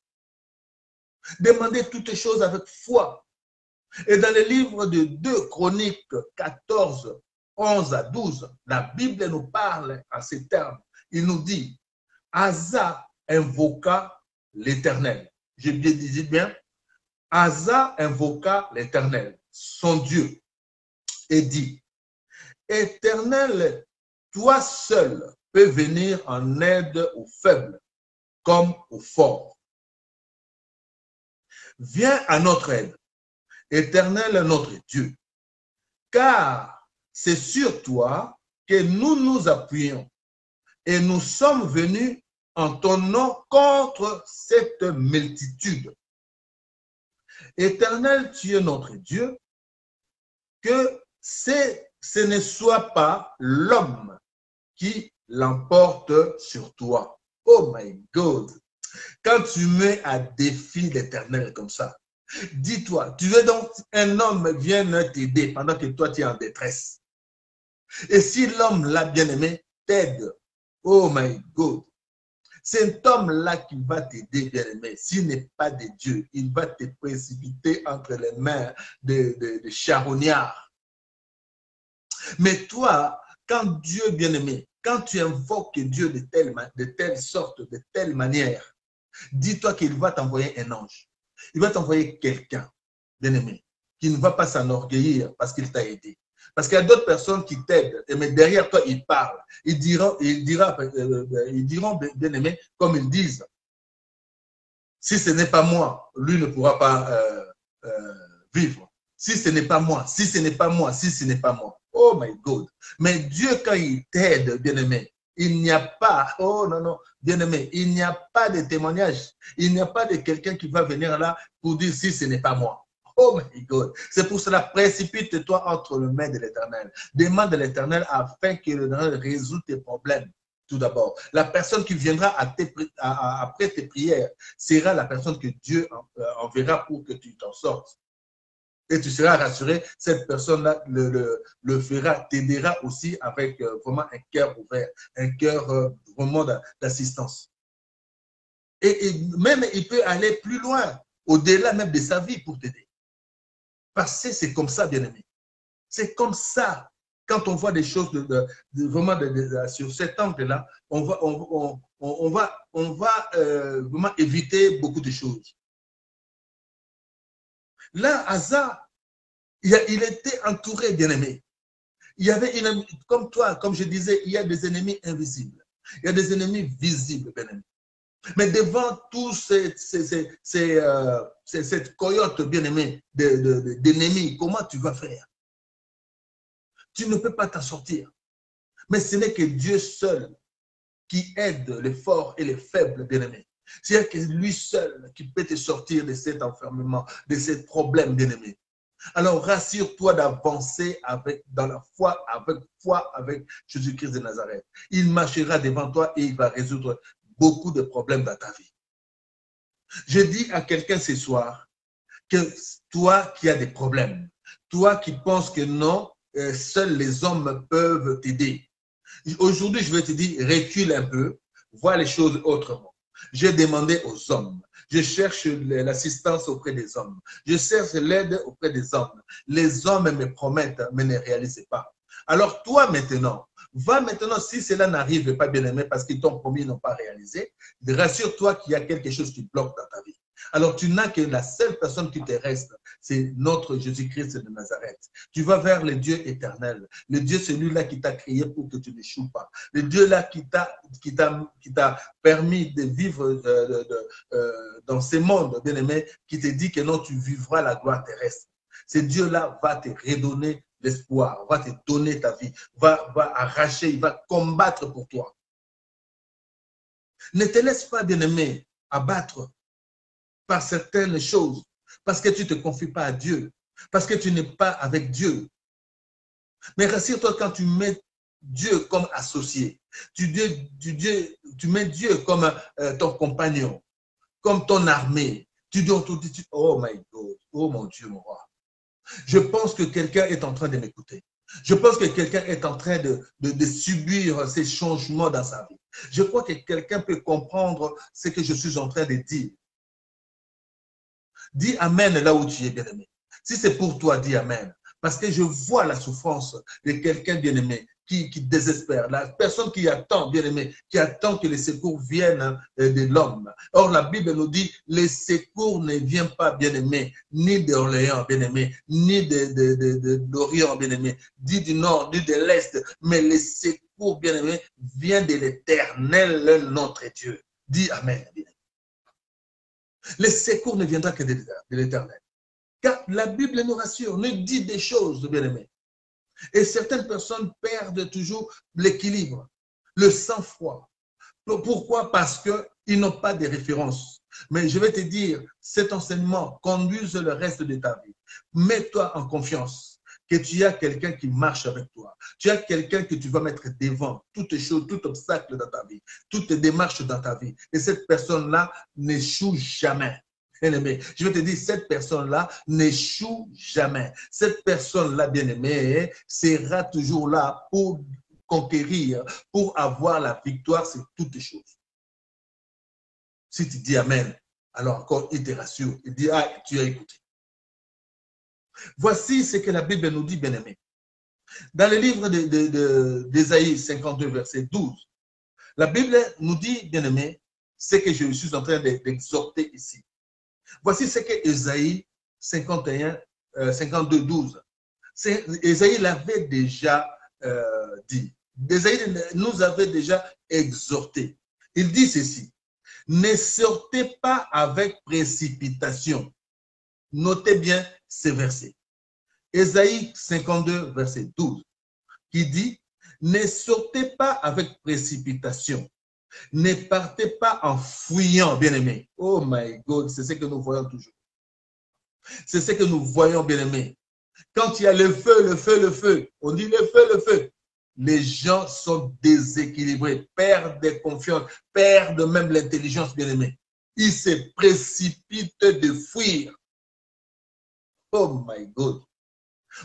A: Demandez toutes les choses avec foi. Et dans le livre de 2 Chroniques 14, 11 à 12, la Bible nous parle en ces termes. Il nous dit, Asa invoqua l'Éternel. Je dis bien, Asa invoqua l'Éternel, son Dieu, et dit, Éternel, toi seul peux venir en aide aux faibles comme aux forts. Viens à notre aide, Éternel notre Dieu, car c'est sur toi que nous nous appuyons et nous sommes venus en ton nom contre cette multitude. Éternel, tu es notre Dieu, que ce ne soit pas l'homme qui l'emporte sur toi. Oh my God! Quand tu mets à défi l'Éternel comme ça, dis-toi, tu veux donc un homme vienne t'aider pendant que toi tu es en détresse. Et si l'homme là, bien-aimé, t'aide, oh my God, cet homme-là qui va t'aider, bien-aimé, s'il n'est pas de Dieu, il va te précipiter entre les mains de charognards. Mais toi, quand Dieu, bien-aimé, quand tu invoques Dieu de telle sorte, de telle manière, dis-toi qu'il va t'envoyer un ange. Il va t'envoyer quelqu'un, bien-aimé, qui ne va pas s'enorgueillir parce qu'il t'a aidé. Parce qu'il y a d'autres personnes qui t'aident, mais derrière toi, ils parlent. Ils diront, bien-aimé, comme ils disent, si ce n'est pas moi, lui ne pourra pas vivre. Si ce n'est pas moi, si ce n'est pas moi, si ce n'est pas moi. Oh my God. Mais Dieu, quand il t'aide, bien-aimé, il n'y a pas, oh non, non, Bien-aimé, il n'y a pas de témoignage. Il n'y a pas de quelqu'un qui va venir là pour dire si ce n'est pas moi. Oh my God. C'est pour cela, précipite-toi entre les mains de l'Éternel. Demande à l'Éternel afin que l'Éternel résout tes problèmes. Tout d'abord, la personne qui viendra après tes prières sera la personne que Dieu enverra pour que tu t'en sortes. Et tu seras rassuré, cette personne-là le fera, t'aidera aussi avec vraiment un cœur ouvert, un cœur vraiment d'assistance. Et même, il peut aller plus loin, au-delà même de sa vie pour t'aider. Parce que c'est comme ça, bien-aimé. C'est comme ça. Quand on voit des choses vraiment sur cet angle-là, on va vraiment éviter beaucoup de choses. Là, Asa, il était entouré d'ennemis. Il y avait comme toi, comme je disais, il y a des ennemis invisibles. Il y a des ennemis visibles, bien-aimés. Mais devant tous cette coyote, bien-aimée, d'ennemis, comment tu vas faire? Tu ne peux pas t'en sortir. Mais ce n'est que Dieu seul qui aide les forts et les faibles, bien-aimés. C'est que lui seul qui peut te sortir de cet enfermement, de ces problèmes, bien-aimés. Alors, rassure-toi d'avancer dans la foi avec Jésus-Christ de Nazareth. Il marchera devant toi et il va résoudre beaucoup de problèmes dans ta vie. Je dis à quelqu'un ce soir que toi qui as des problèmes, toi qui penses que non, seuls les hommes peuvent t'aider. Aujourd'hui, je vais te dire, recule un peu, vois les choses autrement. J'ai demandé aux hommes. Je cherche l'assistance auprès des hommes. Je cherche l'aide auprès des hommes. Les hommes me promettent, mais ne réalisent pas. Alors toi maintenant, va maintenant, si cela n'arrive pas, bien aimé, parce qu'ils t'ont promis, ils n'ont pas réalisé, rassure-toi qu'il y a quelque chose qui bloque dans ta vie. Alors tu n'as que la seule personne qui te reste, c'est notre Jésus-Christ de Nazareth. Tu vas vers le Dieu éternel, le Dieu celui-là qui t'a créé pour que tu n'échoues pas, le Dieu là qui t'a permis de vivre dans ce monde, bien aimé, qui te dit que non, tu vivras la gloire terrestre. Ce Dieu-là va te redonner l'espoir, va te donner ta vie, va arracher, il va combattre pour toi. Ne te laisse pas, bien aimé, abattre par certaines choses, parce que tu ne te confies pas à Dieu, parce que tu n'es pas avec Dieu. Mais rassure-toi quand tu mets Dieu comme associé, tu mets Dieu comme ton compagnon, comme ton armée. Tu dis, oh my God, oh mon Dieu, mon roi. Je pense que quelqu'un est en train de m'écouter. Je pense que quelqu'un est en train de subir ces changements dans sa vie. Je crois que quelqu'un peut comprendre ce que je suis en train de dire. Dis Amen là où tu es, bien-aimé. Si c'est pour toi, dis Amen. Parce que je vois la souffrance de quelqu'un, bien-aimé, qui désespère. La personne qui attend, bien-aimé, qui attend que les secours viennent de l'homme. Or, la Bible nous dit, les secours ne viennent pas, bien-aimé, ni d'Orléans, bien-aimé, ni d'Orient, bien-aimé, ni du nord, ni de l'est, mais les secours, bien-aimé, viennent de l'Éternel, notre Dieu. Dis Amen, bien-aimé. Les secours ne viendront que de l'Éternel. Car la Bible nous rassure, nous dit des choses, bien-aimés. Et certaines personnes perdent toujours l'équilibre, le sang-froid. Pourquoi? Parce qu'ils n'ont pas de référence. Mais je vais te dire, cet enseignement conduise le reste de ta vie. Mets-toi en confiance que tu as quelqu'un qui marche avec toi. Tu as quelqu'un que tu vas mettre devant toutes choses, tout obstacle dans ta vie, toutes démarches dans ta vie. Et cette personne-là n'échoue jamais. Bien-aimé, je vais te dire, cette personne-là n'échoue jamais. Cette personne-là, bien-aimé, sera toujours là pour conquérir, pour avoir la victoire sur toutes les choses. Si tu dis Amen, alors encore, il te rassure. Il dit, ah, tu as écouté. Voici ce que la Bible nous dit, bien-aimé. Dans le livre d'Ésaïe 52, verset 12, la Bible nous dit, bien-aimé, ce que je suis en train d'exhorter ici. Voici ce que Ésaïe 52, 12. Ésaïe l'avait déjà dit. Ésaïe nous avait déjà exhorté. Il dit ceci. Ne sortez pas avec précipitation. Notez bien ces versets. Ésaïe 52, verset 12, qui dit, ne sortez pas avec précipitation. Ne partez pas en fuyant, bien-aimés. Oh my God, c'est ce que nous voyons toujours. C'est ce que nous voyons, bien-aimés. Quand il y a le feu, le feu, le feu, on dit le feu, le feu. Les gens sont déséquilibrés, perdent de confiance, perdent même l'intelligence, bien-aimés. Ils se précipitent de fuir. Oh my God.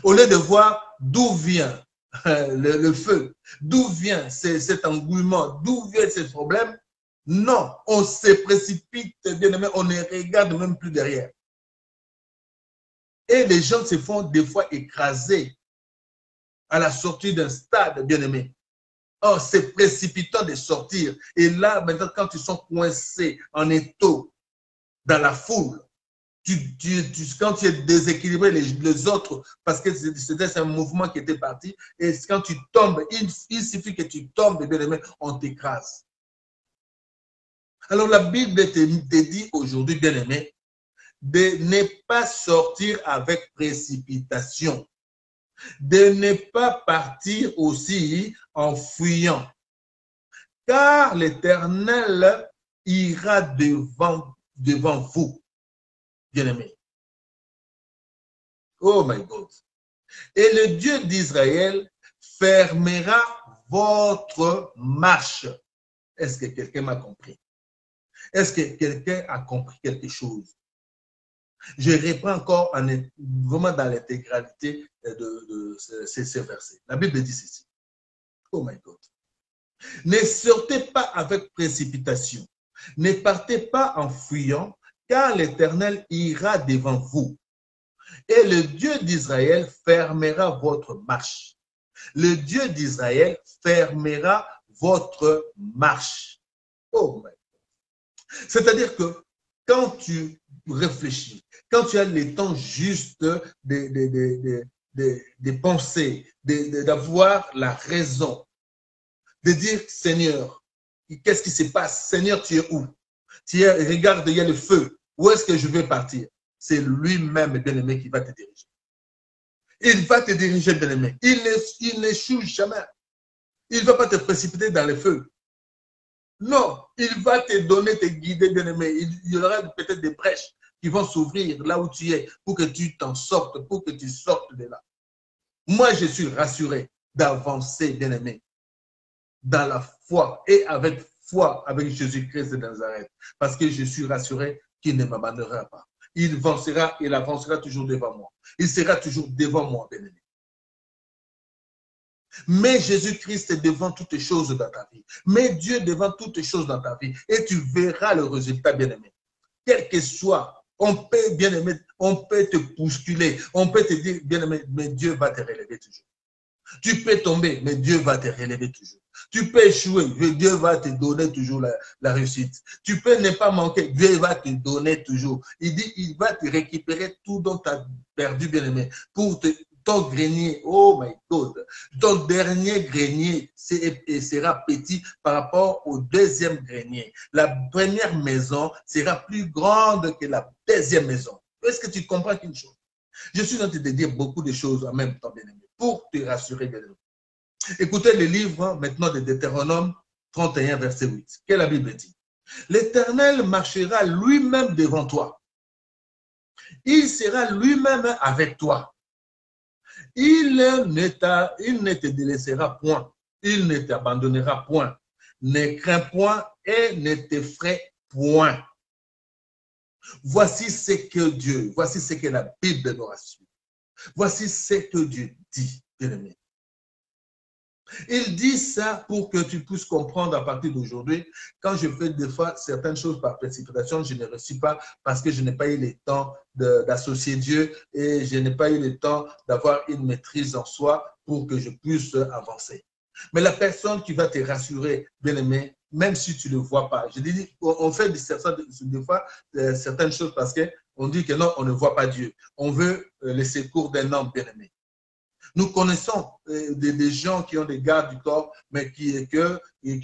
A: Au lieu de voir d'où vient le feu, d'où vient cet engouement, d'où viennent ces problèmes, non, on se précipite, bien aimé, on ne regarde même plus derrière. Et les gens se font des fois écraser à la sortie d'un stade, bien aimé. En se précipitant de sortir. Et là, maintenant, quand ils sont coincés en étau dans la foule, quand tu es déséquilibré, les autres, parce que c'était un mouvement qui était parti, et quand tu tombes, il suffit que tu tombes, bien aimé, on t'écrase. Alors la Bible te dit aujourd'hui, bien aimé, de ne pas sortir avec précipitation, de ne pas partir aussi en fuyant, car l'Éternel ira devant vous, bien aimé. Oh my God. Et le Dieu d'Israël fermera votre marche. Est-ce que quelqu'un m'a compris? Est-ce que quelqu'un a compris quelque chose? Je reprends encore vraiment dans l'intégralité de ces versets. La Bible dit ceci. Oh my God. Ne sortez pas avec précipitation. Ne partez pas en fuyant, car l'Éternel ira devant vous. Et le Dieu d'Israël fermera votre marche. Le Dieu d'Israël fermera votre marche. Oh my God. C'est-à-dire que quand tu réfléchis, quand tu as le temps juste de penser, d'avoir la raison, de dire Seigneur, qu'est-ce qui se passe? Seigneur, tu es où? Regarde, il y a le feu. Où est-ce que je vais partir? C'est lui-même, bien-aimé, qui va te diriger. Il va te diriger, bien-aimé. Il n'échoue jamais. Il ne va pas te précipiter dans le feu. Non, il va te donner, te guider, bien-aimé. Il y aura peut-être des brèches qui vont s'ouvrir là où tu es pour que tu t'en sortes, pour que tu sortes de là. Moi, je suis rassuré d'avancer, bien-aimé, dans la foi et avec foi avec Jésus-Christ de Nazareth. Parce que je suis rassuré qu'il ne m'abandonnera pas. Il avancera toujours devant moi. Il sera toujours devant moi, bien-aimé. Mets Jésus-Christ devant toutes choses dans ta vie. Mets Dieu devant toutes choses dans ta vie. Et tu verras le résultat, bien-aimé. Quel que soit, on peut, bien-aimé, on peut te bousculer. On peut te dire, bien-aimé, mais Dieu va te relever toujours. Tu peux tomber, mais Dieu va te relever toujours. Tu peux échouer, mais Dieu va te donner toujours la réussite. Tu peux ne pas manquer, Dieu va te donner toujours. Il dit, il va te récupérer tout dont tu as perdu, bien-aimé, pour ton grenier. Oh my God. Ton dernier grenier sera petit par rapport au deuxième grenier. La première maison sera plus grande que la deuxième maison. Est-ce que tu comprends une chose? Je suis en train de dire beaucoup de choses en même temps, bien-aimé, pour te rassurer, bien-aimé. Écoutez le livre maintenant de Deutéronome 31, verset 8. Que la Bible dit? L'Éternel marchera lui-même devant toi. Il sera lui-même avec toi. Il ne te délaissera point. Il ne t'abandonnera point. Ne crains point et ne t'effraie point. Voici ce que Dieu, voici ce que la Bible nous rassure. Voici ce que Dieu dit, bien-aimé. Il dit ça pour que tu puisses comprendre à partir d'aujourd'hui. Quand je fais des fois certaines choses par précipitation, je ne réussis pas parce que je n'ai pas eu le temps d'associer Dieu et je n'ai pas eu le temps d'avoir une maîtrise en soi pour que je puisse avancer. Mais la personne qui va te rassurer, bien-aimé, même si tu ne le vois pas, je dis, on fait des fois certaines choses parce qu'on dit que non, on ne voit pas Dieu. On veut le secours d'un homme, bien-aimé. Nous connaissons des gens qui ont des gardes du corps, mais qui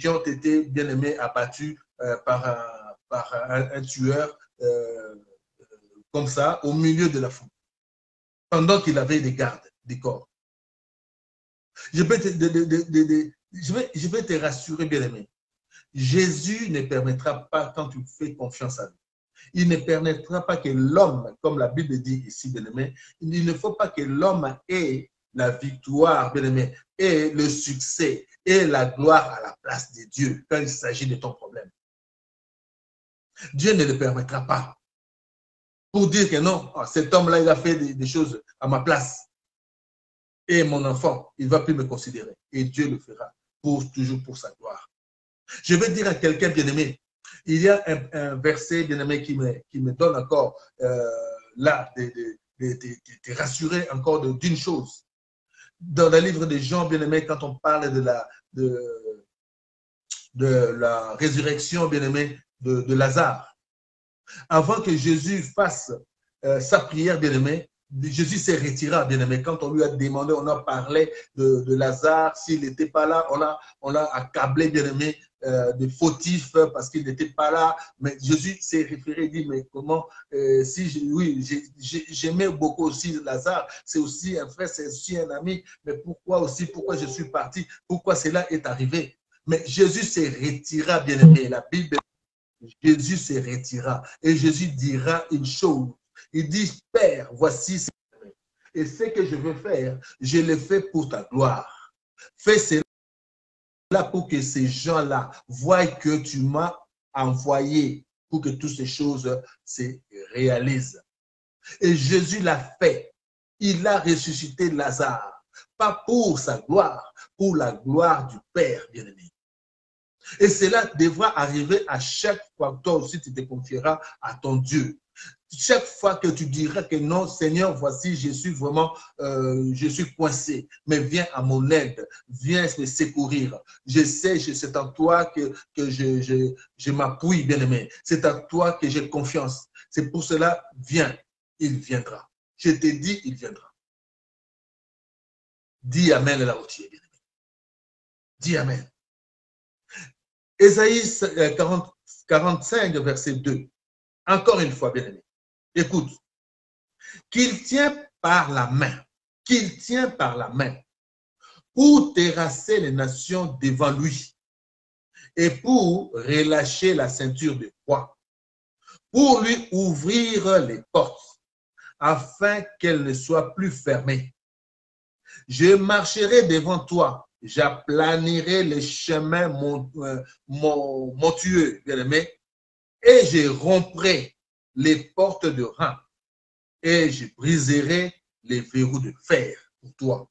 A: ont été, bien aimés, abattus par un tueur comme ça, au milieu de la foule, pendant qu'il avait des gardes du corps. Je vais te rassurer, bien aimé. Jésus ne permettra pas, quand tu fais confiance à lui, il ne permettra pas que l'homme, comme la Bible dit ici, bien-aimé, il ne faut pas que l'homme ait la victoire, bien-aimé, et le succès et la gloire à la place de Dieu quand il s'agit de ton problème. Dieu ne le permettra pas. Pour dire que non, cet homme-là, il a fait des choses à ma place. Et mon enfant, il ne va plus me considérer. Et Dieu le fera toujours pour sa gloire. Je vais dire à quelqu'un, bien-aimé, il y a un verset, bien-aimé, qui me donne encore là, de rassurer encore d'une chose. Dans le livre de Jean, bien-aimé, quand on parle de la résurrection, bien-aimé, de Lazare, avant que Jésus fasse sa prière, bien-aimé, Jésus s'est retiré, bien-aimé. Quand on lui a demandé, on a parlé de Lazare, s'il n'était pas là, on l'a accablé, bien-aimé, de fautif parce qu'il n'était pas là. Mais Jésus s'est référé, il dit, mais comment, oui, j'aimais beaucoup aussi Lazare, c'est aussi un frère, c'est aussi un ami, mais pourquoi je suis parti, pourquoi cela est arrivé? Mais Jésus s'est retiré, bien-aimé. La Bible, Jésus se retira et Jésus dira une chose. Il dit, Père, voici ce que je fais. Et ce que je veux faire, je le fais pour ta gloire. Fais cela pour que ces gens-là voient que tu m'as envoyé pour que toutes ces choses se réalisent. Et Jésus l'a fait. Il a ressuscité Lazare, pas pour sa gloire, pour la gloire du Père, bien-aimé. Et cela devra arriver à chaque fois que toi aussi tu te confieras à ton Dieu. Chaque fois que tu diras que non, Seigneur, voici, je suis vraiment, je suis coincé, mais viens à mon aide, viens me secourir. Je sais, c'est en toi que je m'appuie, bien-aimé. C'est à toi que j'ai confiance. C'est pour cela, viens, il viendra. Je te dis, il viendra. Dis Amen là où tu es, bien-aimé. Dis Amen. Ésaïe 45, verset 2. Encore une fois, bien-aimé. Écoute. Qu'il tient par la main pour terrasser les nations devant lui et pour relâcher la ceinture de poids, pour lui ouvrir les portes afin qu'elles ne soient plus fermées. Je marcherai devant toi, j'aplanirai les chemins montueux, bien-aimé, et je romprai les portes de reins et je briserai les verrous de fer pour toi.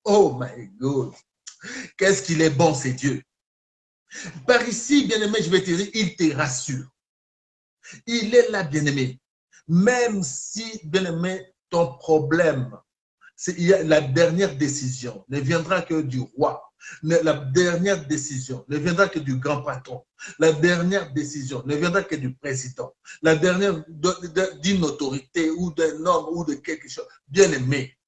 A: Oh my God! Qu'est-ce qu'il est bon, c'est Dieu. Par ici, bien-aimé, je vais te dire, il te rassure. Il est là, bien-aimé. Même si, bien-aimé, ton problème, la dernière décision ne viendra que du roi. La dernière décision ne viendra que du grand patron. La dernière décision ne viendra que du président. La dernière d'une autorité ou d'un homme ou de quelque chose. Bien-aimé,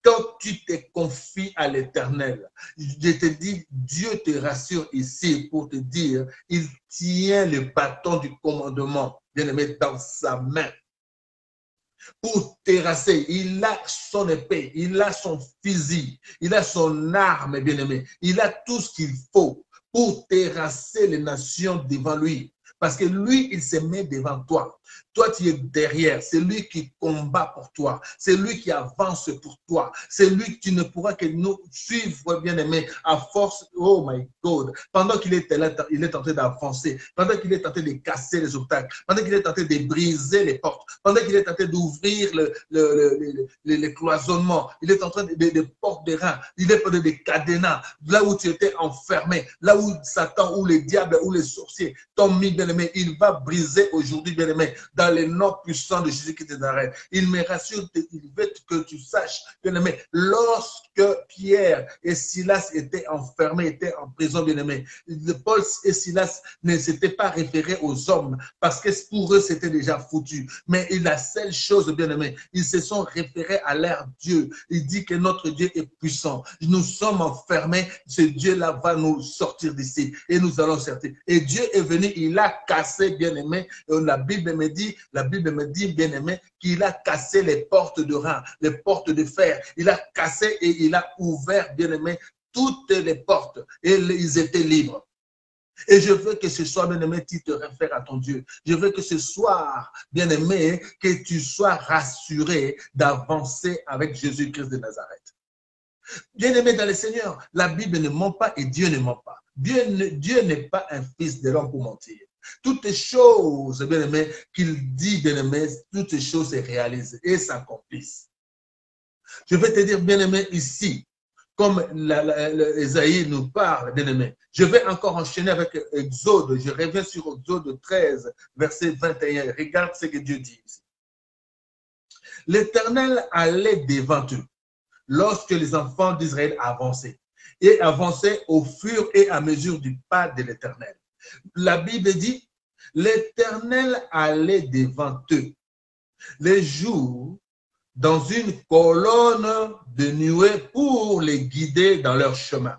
A: quand tu te confies à l'Éternel, je te dis, Dieu te rassure ici pour te dire, il tient le bâton du commandement, bien-aimé, dans sa main. Pour terrasser, il a son épée, il a son fusil, il a son arme, bien-aimé. Il a tout ce qu'il faut pour terrasser les nations devant lui. Parce que lui, il se met devant toi. Toi, tu es derrière. C'est lui qui combat pour toi. C'est lui qui avance pour toi. C'est lui qui ne pourra que nous suivre, bien-aimé, à force. Oh my God. Pendant qu'il est en train d'avancer, pendant qu'il est en train de casser les obstacles, pendant qu'il est en train de briser les portes, pendant qu'il est en train d'ouvrir les cloisonnements, il est en train de portes de reins, il est en train de cadenas, là où tu étais enfermé, là où Satan, ou les diables, ou les sorciers t'ont mis, bien-aimé, il va briser aujourd'hui, bien-aimé, dans les noms puissants de Jésus-Christ de Nazareth. Il me rassure, il veut que tu saches, bien-aimé, lorsque Pierre et Silas étaient enfermés, étaient en prison, bien-aimé, Paul et Silas ne s'étaient pas référés aux hommes parce que pour eux, c'était déjà foutu. Mais la seule chose, bien-aimé, ils se sont référés à leur Dieu. Il dit que notre Dieu est puissant. Nous sommes enfermés, ce Dieu-là va nous sortir d'ici et nous allons sortir. Et Dieu est venu, il a cassé, bien-aimé, la Bible me dit, bien-aimé, qu'il a cassé les portes de reins, les portes de fer. Il a cassé et il a ouvert, bien-aimé, toutes les portes et ils étaient libres. Et je veux que ce soir, bien-aimé, tu te réfères à ton Dieu. Je veux que ce soir, bien-aimé, que tu sois rassuré d'avancer avec Jésus-Christ de Nazareth. Bien-aimé dans le Seigneur, la Bible ne ment pas et Dieu ne ment pas. Dieu n'est pas un fils de l'homme pour mentir. Toutes les choses, bien-aimé, qu'il dit, bien-aimé, toutes les choses se réalisent et s'accomplissent. Je vais te dire, bien-aimé, ici, comme Esaïe nous parle, bien-aimé. Je vais encore enchaîner avec Exode. Je reviens sur Exode 13, verset 21. Regarde ce que Dieu dit ici. L'Éternel allait devant eux lorsque les enfants d'Israël avançaient. Et avançaient au fur et à mesure du pas de l'Éternel. La Bible dit, l'Éternel allait devant eux les jours dans une colonne de nuée pour les guider dans leur chemin,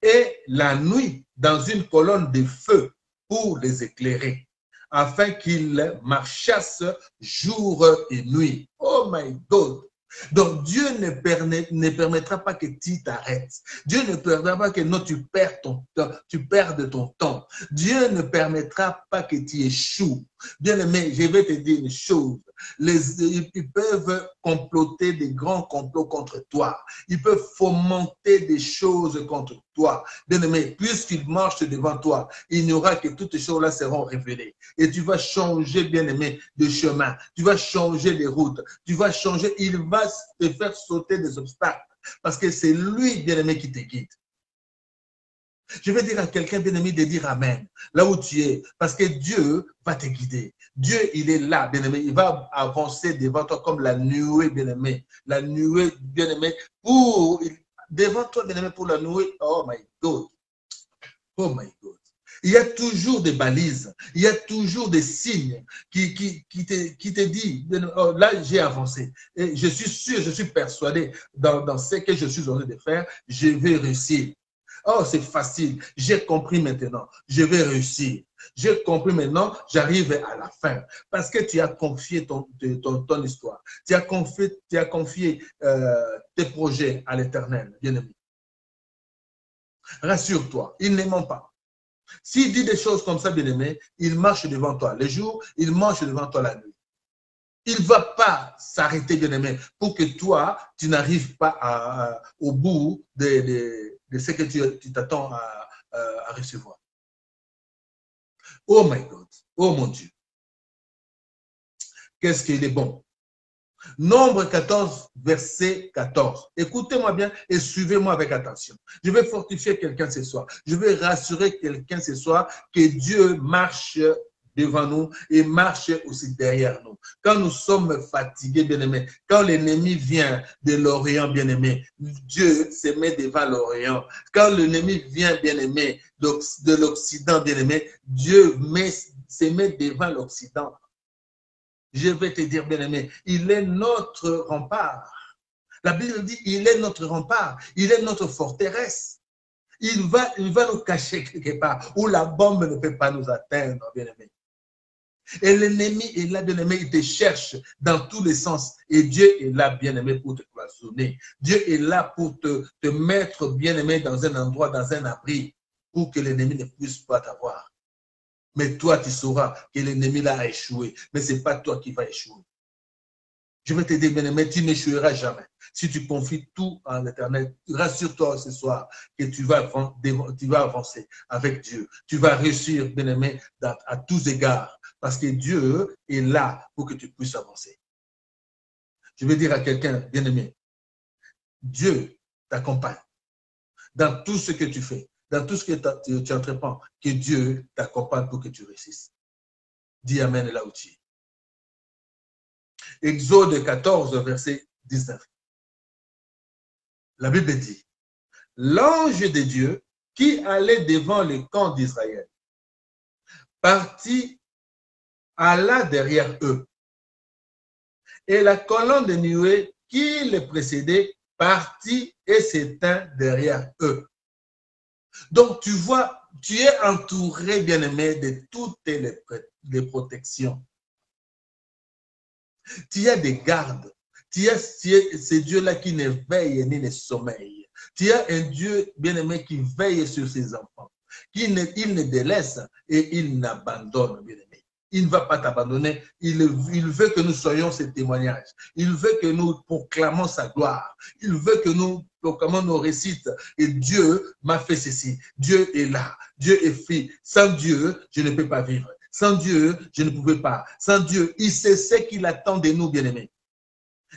A: et la nuit dans une colonne de feu pour les éclairer, afin qu'ils marchassent jour et nuit. Oh my God! Donc Dieu ne permettra pas que tu t'arrêtes. Dieu ne permettra pas que non, tu perdes ton temps. Dieu ne permettra pas que tu échoues. Bien-aimé, je vais te dire une chose. Ils peuvent comploter des grands complots contre toi. Ils peuvent fomenter des choses contre toi. Bien-aimé, puisqu'ils marchent devant toi, il n'y aura que toutes ces choses-là seront révélées. Et tu vas changer, bien-aimé, de chemin. Tu vas changer de route. Tu vas changer. Il va te faire sauter des obstacles. Parce que c'est lui, bien-aimé, qui te guide. Je vais dire à quelqu'un, bien-aimé, de dire Amen, là où tu es, parce que Dieu va te guider. Dieu, il est là, bien-aimé, il va avancer devant toi comme la nuée, bien-aimé. La nuée, bien-aimé, devant toi, bien-aimé, pour la nuée. Oh my God. Oh my God. Il y a toujours des balises, il y a toujours des signes qui te disent, oh, là j'ai avancé. Et je suis sûr, je suis persuadé dans ce que je suis en train de faire, je vais réussir. Oh, c'est facile. J'ai compris maintenant. Je vais réussir. J'ai compris maintenant. J'arrive à la fin. Parce que tu as confié ton histoire. Tu as confié tes projets à l'Éternel, bien-aimé. Rassure-toi. Il ne ment pas. S'il dit des choses comme ça, bien-aimé, il marche devant toi. Les jours, il marche devant toi la nuit. Il ne va pas s'arrêter, bien-aimé, pour que toi, tu n'arrives pas au bout de ce que tu t'attends à recevoir. Oh my God, oh mon Dieu, qu'est-ce qu'il est bon. Nombre 14, verset 14. Écoutez-moi bien et suivez-moi avec attention. Je vais fortifier quelqu'un ce soir. Je vais rassurer quelqu'un ce soir que Dieu marche devant nous et marche aussi derrière nous. Quand nous sommes fatigués, bien-aimés, quand l'ennemi vient de l'Orient, bien-aimé, Dieu se met devant l'Orient. Quand l'ennemi vient, bien-aimé, de l'Occident, bien-aimé, Dieu se met devant l'Occident. Je vais te dire, bien-aimé, il est notre rempart. La Bible dit, il est notre rempart, il est notre forteresse. Il va nous cacher quelque part où la bombe ne peut pas nous atteindre, bien-aimé. Et l'ennemi est là, bien-aimé, il te cherche dans tous les sens. Et Dieu est là, bien-aimé, pour te cloisonner. Dieu est là pour te mettre, bien-aimé, dans un endroit, dans un abri, pour que l'ennemi ne puisse pas t'avoir. Mais toi, tu sauras que l'ennemi là a échoué. Mais ce n'est pas toi qui vas échouer. Je vais te dire, bien-aimé, tu n'échoueras jamais. Si tu confies tout en l'Éternel, rassure-toi ce soir que tu vas avancer avec Dieu. Tu vas réussir, bien-aimé, à tous égards. Parce que Dieu est là pour que tu puisses avancer. Je vais dire à quelqu'un, bien-aimé, Dieu t'accompagne dans tout ce que tu fais, dans tout ce que tu entreprends, que Dieu t'accompagne pour que tu réussisses. Dis Amen là où tu es. Exode 14, verset 19. La Bible dit, l'ange de Dieu qui allait devant le camp d'Israël partit, alla derrière eux. Et la colonne de nuée qui les précédait partit et s'éteint derrière eux. Donc, tu vois, tu es entouré, bien-aimé, de toutes les protections. Tu as des gardes. C'est Dieu-là qui ne veille ni ne sommeille. Tu as un Dieu, bien-aimé, qui veille sur ses enfants. Il ne délaisse et il n'abandonne, bien-aimé. Il ne va pas t'abandonner. Il veut que nous soyons ses témoignages. Il veut que nous proclamons sa gloire. Il veut que nous proclamons nos récits. Et Dieu m'a fait ceci. Dieu est là. Dieu est fait. Sans Dieu, je ne peux pas vivre. Sans Dieu, je ne pouvais pas. Sans Dieu, il sait ce qu'il attend de nous, bien-aimés.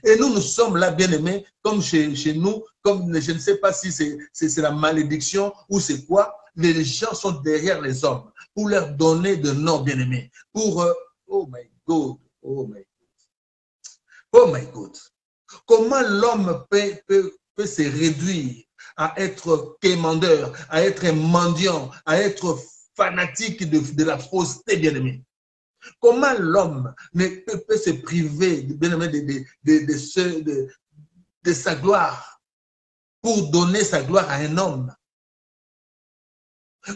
A: Et nous sommes là, bien-aimés, comme chez nous, comme je ne sais pas si c'est la malédiction ou c'est quoi. Les gens sont derrière les hommes pour leur donner de noms, bien-aimés. Pour, oh my God, oh my God, oh my God. Comment l'homme peut se réduire à être quémandeur, à être mendiant, à être fanatique de la fausseté, bien-aimé? Comment l'homme peut se priver, bien-aimé, de sa gloire pour donner sa gloire à un homme?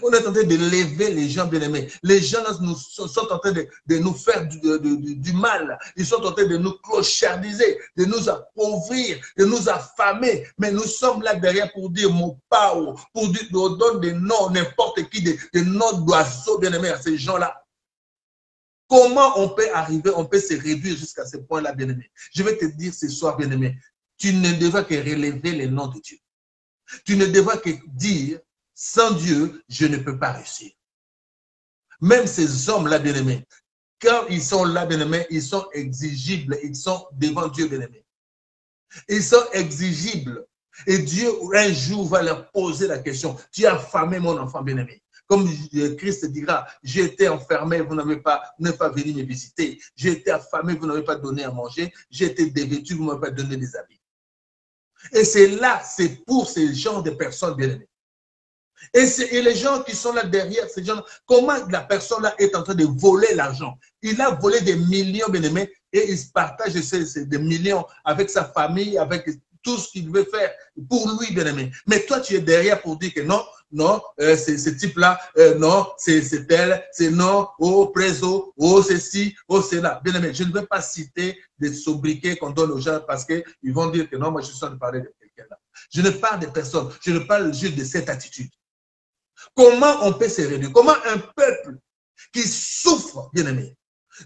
A: On est en train de lever les gens, bien-aimés. Les gens sont en train de nous faire du mal. Ils sont en train de nous clochardiser, de nous appauvrir, de nous affamer. Mais nous sommes là derrière pour dire mon pao, pour dire, on donne des noms, n'importe qui, des noms d'oiseaux, bien-aimés, à ces gens-là. Comment on peut arriver, on peut se réduire jusqu'à ce point-là, bien-aimé? Je vais te dire ce soir, bien-aimé, tu ne devras que relever les noms de Dieu. Tu ne devras que dire, sans Dieu, je ne peux pas réussir. Même ces hommes-là, bien-aimés, quand ils sont là, bien-aimés, ils sont exigibles, ils sont devant Dieu, bien-aimés. Ils sont exigibles. Et Dieu, un jour, va leur poser la question, tu as affamé mon enfant, bien-aimé. Comme Christ dira, j'ai été enfermé, vous n'avez pas venu me visiter. J'ai été affamé, vous n'avez pas donné à manger. J'ai été dévêtu, vous ne m'avez pas donné des habits. Et c'est là, c'est pour ces genres de personnes, bien-aimées. Et les gens qui sont là derrière, ces gens, comment la personne-là est en train de voler l'argent? Il a volé des millions, bien-aimés, et il partage des millions avec sa famille, avec tout ce qu'il veut faire pour lui, bien-aimé. Mais toi, tu es derrière pour dire que non, non, ce type-là, non, c'est elle, c'est non, oh, préso, oh, ceci, oh, c'est là. Bien-aimé, je ne vais pas citer des sobriquets qu'on donne aux gens parce qu'ils vont dire que non, moi, je suis en train de parler de quelqu'un là. Je ne parle de personne, je ne parle juste de cette attitude. Comment on peut se réduire? Comment un peuple qui souffre, bien-aimé,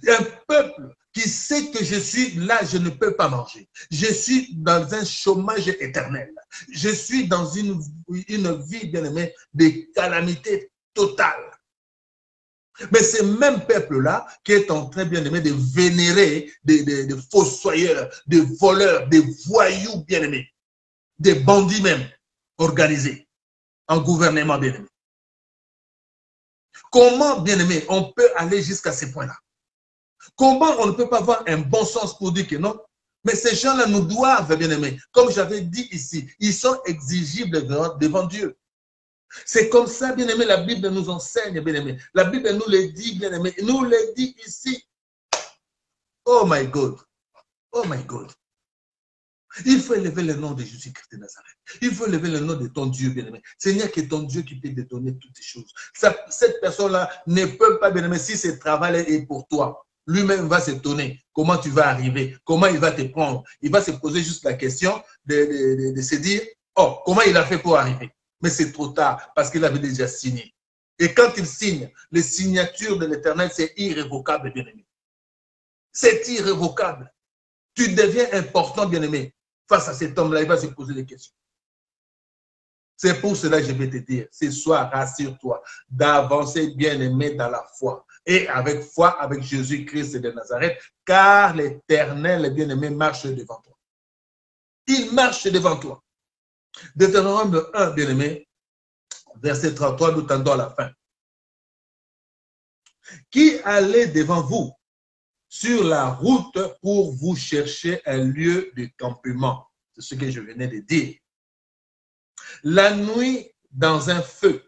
A: un peuple qui sait que je suis là, je ne peux pas manger. Je suis dans un chômage éternel. Je suis dans une vie, bien-aimé, de calamité totale. Mais ce même peuple-là qui est en train, bien-aimé, de vénérer des fossoyeurs, des voleurs, des voyous, bien-aimés, des bandits même organisés en gouvernement, bien-aimé. Comment, bien-aimé, on peut aller jusqu'à ce point-là? Comment on ne peut pas avoir un bon sens pour dire que non? Mais ces gens-là nous doivent, bien-aimé. Comme j'avais dit ici, ils sont exigibles devant Dieu. C'est comme ça, bien-aimé, la Bible nous enseigne, bien-aimé. La Bible nous le dit, bien-aimé. Nous le dit ici. Oh my God. Oh my God. Il faut élever le nom de Jésus-Christ de Nazareth. Il faut élever le nom de ton Dieu, bien-aimé. Seigneur, que ton Dieu qui peut te donner toutes ces choses. Cette personne-là ne peut pas, bien-aimé, si ce travail est pour toi. Lui-même va s'étonner comment tu vas arriver, comment il va te prendre. Il va se poser juste la question de se dire, oh, comment il a fait pour arriver? Mais c'est trop tard parce qu'il avait déjà signé. Et quand il signe, les signatures de l'Éternel, c'est irrévocable, bien-aimé. C'est irrévocable. Tu deviens important, bien-aimé. Face à cet homme-là, il va se poser des questions. C'est pour cela que je vais te dire, ce soir, rassure-toi d'avancer, bien-aimé, dans la foi. Et avec foi, avec Jésus-Christ de Nazareth, car l'Éternel, bien-aimé, marche devant toi. Il marche devant toi. Deutéronome 1, bien-aimé, verset 33, nous tendons à la fin. Qui allait devant vous sur la route pour vous chercher un lieu de campement? C'est ce que je venais de dire. La nuit dans un feu,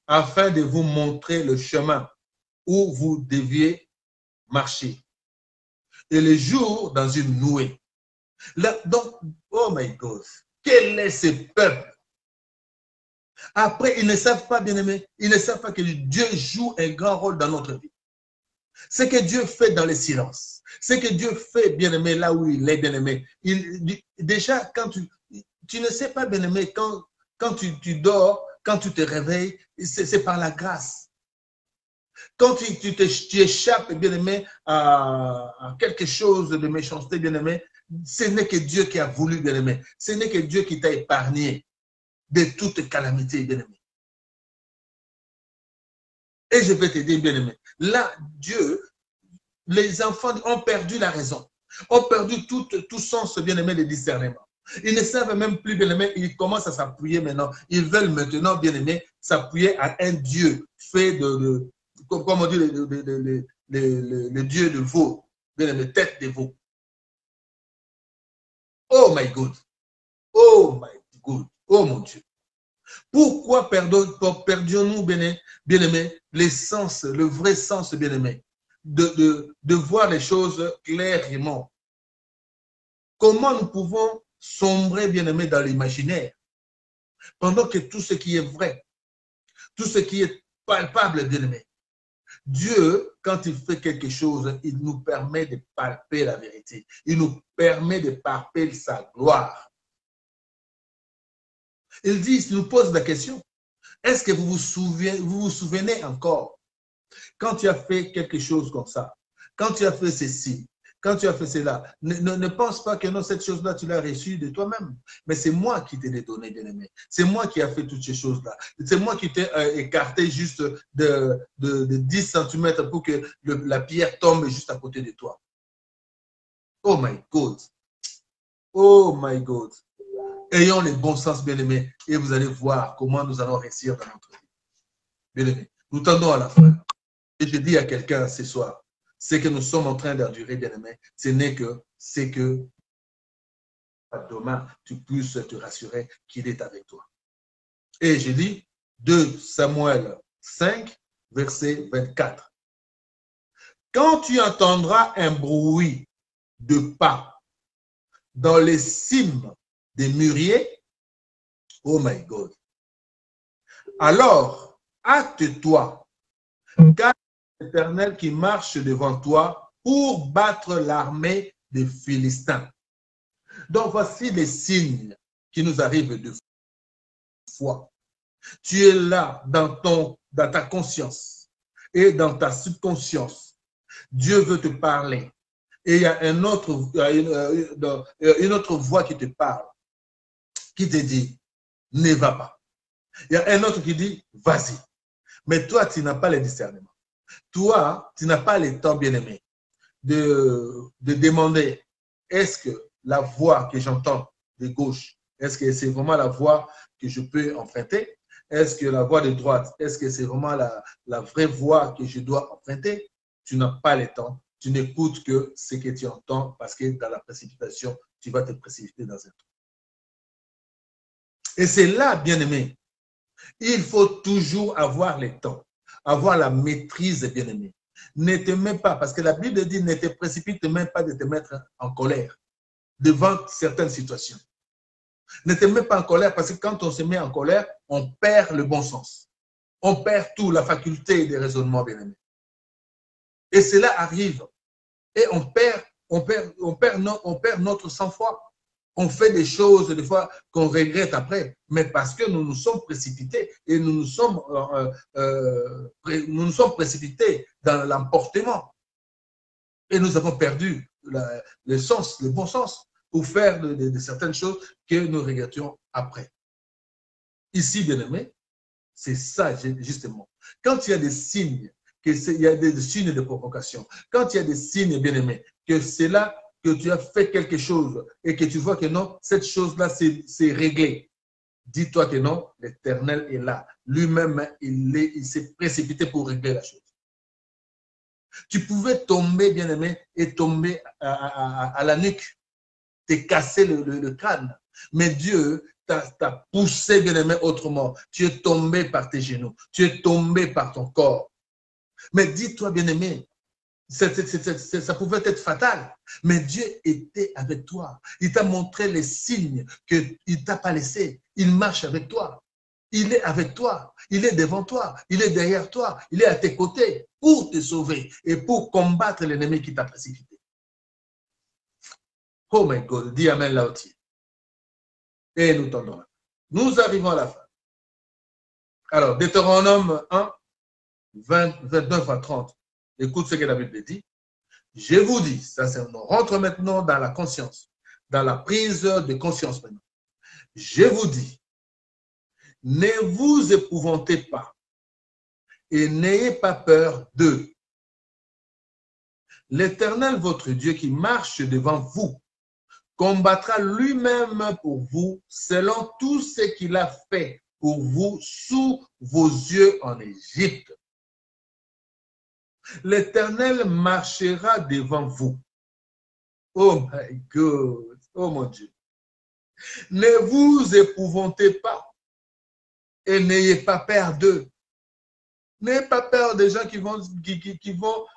A: afin de vous montrer le chemin où vous deviez marcher. Et le jour dans une nuée. Là, donc, oh my God, quel est ce peuple? Après, ils ne savent pas, bien-aimés, ils ne savent pas que Dieu joue un grand rôle dans notre vie. Ce que Dieu fait dans le silence, ce que Dieu fait, bien-aimé, là où il est, bien-aimé. Déjà, quand tu ne sais pas, bien-aimé, quand tu dors, quand tu te réveilles, c'est par la grâce. Quand tu échappes, bien-aimé, à quelque chose de méchanceté, bien-aimé, ce n'est que Dieu qui a voulu, bien-aimé. Ce n'est que Dieu qui t'a épargné de toute calamité, bien-aimé. Et je vais te dire, bien-aimé, là, Dieu, les enfants ont perdu la raison, ont perdu tout sens, bien-aimé, de discernement. Ils ne savent même plus, bien-aimé, ils commencent à s'appuyer maintenant. Ils veulent maintenant, bien-aimé, s'appuyer à un Dieu fait comme on dit, le Dieu de veau, bien-aimé, tête de veau. Oh my God. Oh my God. Oh mon Dieu. Pourquoi perdions-nous, bien-aimé, l'essence, le vrai sens, bien-aimé, de voir les choses clairement? Comment nous pouvons sombrer, bien-aimé, dans l'imaginaire, pendant que tout ce qui est vrai, tout ce qui est palpable, bien-aimé, Dieu, quand il fait quelque chose, il nous permet de palper la vérité. Il nous permet de palper sa gloire. Il dit, il nous pose la question, est-ce que vous vous souvenez encore, quand tu as fait quelque chose comme ça, quand tu as fait ceci, quand tu as fait cela, ne pense pas que non, cette chose-là, tu l'as reçue de toi-même. Mais c'est moi qui t'ai donné, bien-aimé. C'est moi qui ai fait toutes ces choses-là. C'est moi qui t'ai écarté juste de 10 cm pour que la pierre tombe juste à côté de toi. Oh my God. Oh my God. Ayons le bon sens, bien-aimé, et vous allez voir comment nous allons réussir dans notre vie. Bien-aimé, nous tendons à la fin. Et je dis à quelqu'un ce soir, c'est que nous sommes en train d'endurer, bien-aimé, c'est que demain, tu puisses te rassurer qu'il est avec toi. Et je dis 2 Samuel 5, verset 24. Quand tu entendras un bruit de pas dans les cimes des mûriers, oh my God, alors hâte-toi, car l'Éternel qui marche devant toi pour battre l'armée des Philistins. Donc, voici les signes qui nous arrivent de foi. Tu es là dans ta conscience et dans ta subconscience. Dieu veut te parler. Et il y a une autre voix qui te parle, qui te dit, ne va pas. Il y a un autre qui dit, vas-y. Mais toi, tu n'as pas le discernement. Toi, tu n'as pas le temps, bien-aimé, de demander, est-ce que la voix que j'entends de gauche, est-ce que c'est vraiment la voix que je peux emprunter? Est-ce que la voix de droite, est-ce que c'est vraiment la vraie voix que je dois emprunter? Tu n'as pas le temps. Tu n'écoutes que ce que tu entends parce que dans la précipitation, tu vas te précipiter dans un trou. Et c'est là, bien-aimé, il faut toujours avoir le temps, avoir la maîtrise, bien-aimé. Ne te mets pas, parce que la Bible dit, ne te précipite même pas de te mettre en colère devant certaines situations. Ne te mets pas en colère, parce que quand on se met en colère, on perd le bon sens. On perd tout, la faculté des raisonnements, bien-aimés. Et cela arrive. Et on perd notre sang-froid. On fait des choses, des fois, qu'on regrette après, mais parce que nous nous sommes précipités et nous nous sommes précipités dans l'emportement. Et nous avons perdu le sens, le bon sens pour faire de certaines choses que nous regrettions après. Ici, bien-aimé, c'est ça, justement. Quand il y a des signes, il y a des signes de provocation, quand il y a des signes, bien-aimés, que c'est là que tu as fait quelque chose et que tu vois que non, cette chose-là, c'est réglé. Dis-toi que non, l'Éternel est là. Lui-même, il s'est précipité pour régler la chose. Tu pouvais tomber, bien-aimé, et tomber à la nuque, te casser le crâne. Mais Dieu t'a poussé, bien-aimé, autrement. Tu es tombé par tes genoux. Tu es tombé par ton corps. Mais dis-toi, bien-aimé, ça pouvait être fatal, mais Dieu était avec toi. Il t'a montré les signes qu'il ne t'a pas laissé. Il marche avec toi. Il est avec toi. Il est devant toi. Il est derrière toi. Il est à tes côtés pour te sauver et pour combattre l'ennemi qui t'a précipité. Oh my God, dis Amen là aussi. Et nous tendons. Nous arrivons à la fin. Alors, Deutéronome 1, 29 à 30. Écoute ce que la Bible dit. Je vous dis, ça c'est, on rentre maintenant dans la conscience, dans la prise de conscience maintenant. Je vous dis, ne vous épouvantez pas et n'ayez pas peur d'eux. L'Éternel, votre Dieu, qui marche devant vous, combattra lui-même pour vous selon tout ce qu'il a fait pour vous sous vos yeux en Égypte. L'Éternel marchera devant vous. Oh my God, oh mon Dieu. Ne vous épouvantez pas et n'ayez pas peur d'eux. N'ayez pas peur des gens qui vont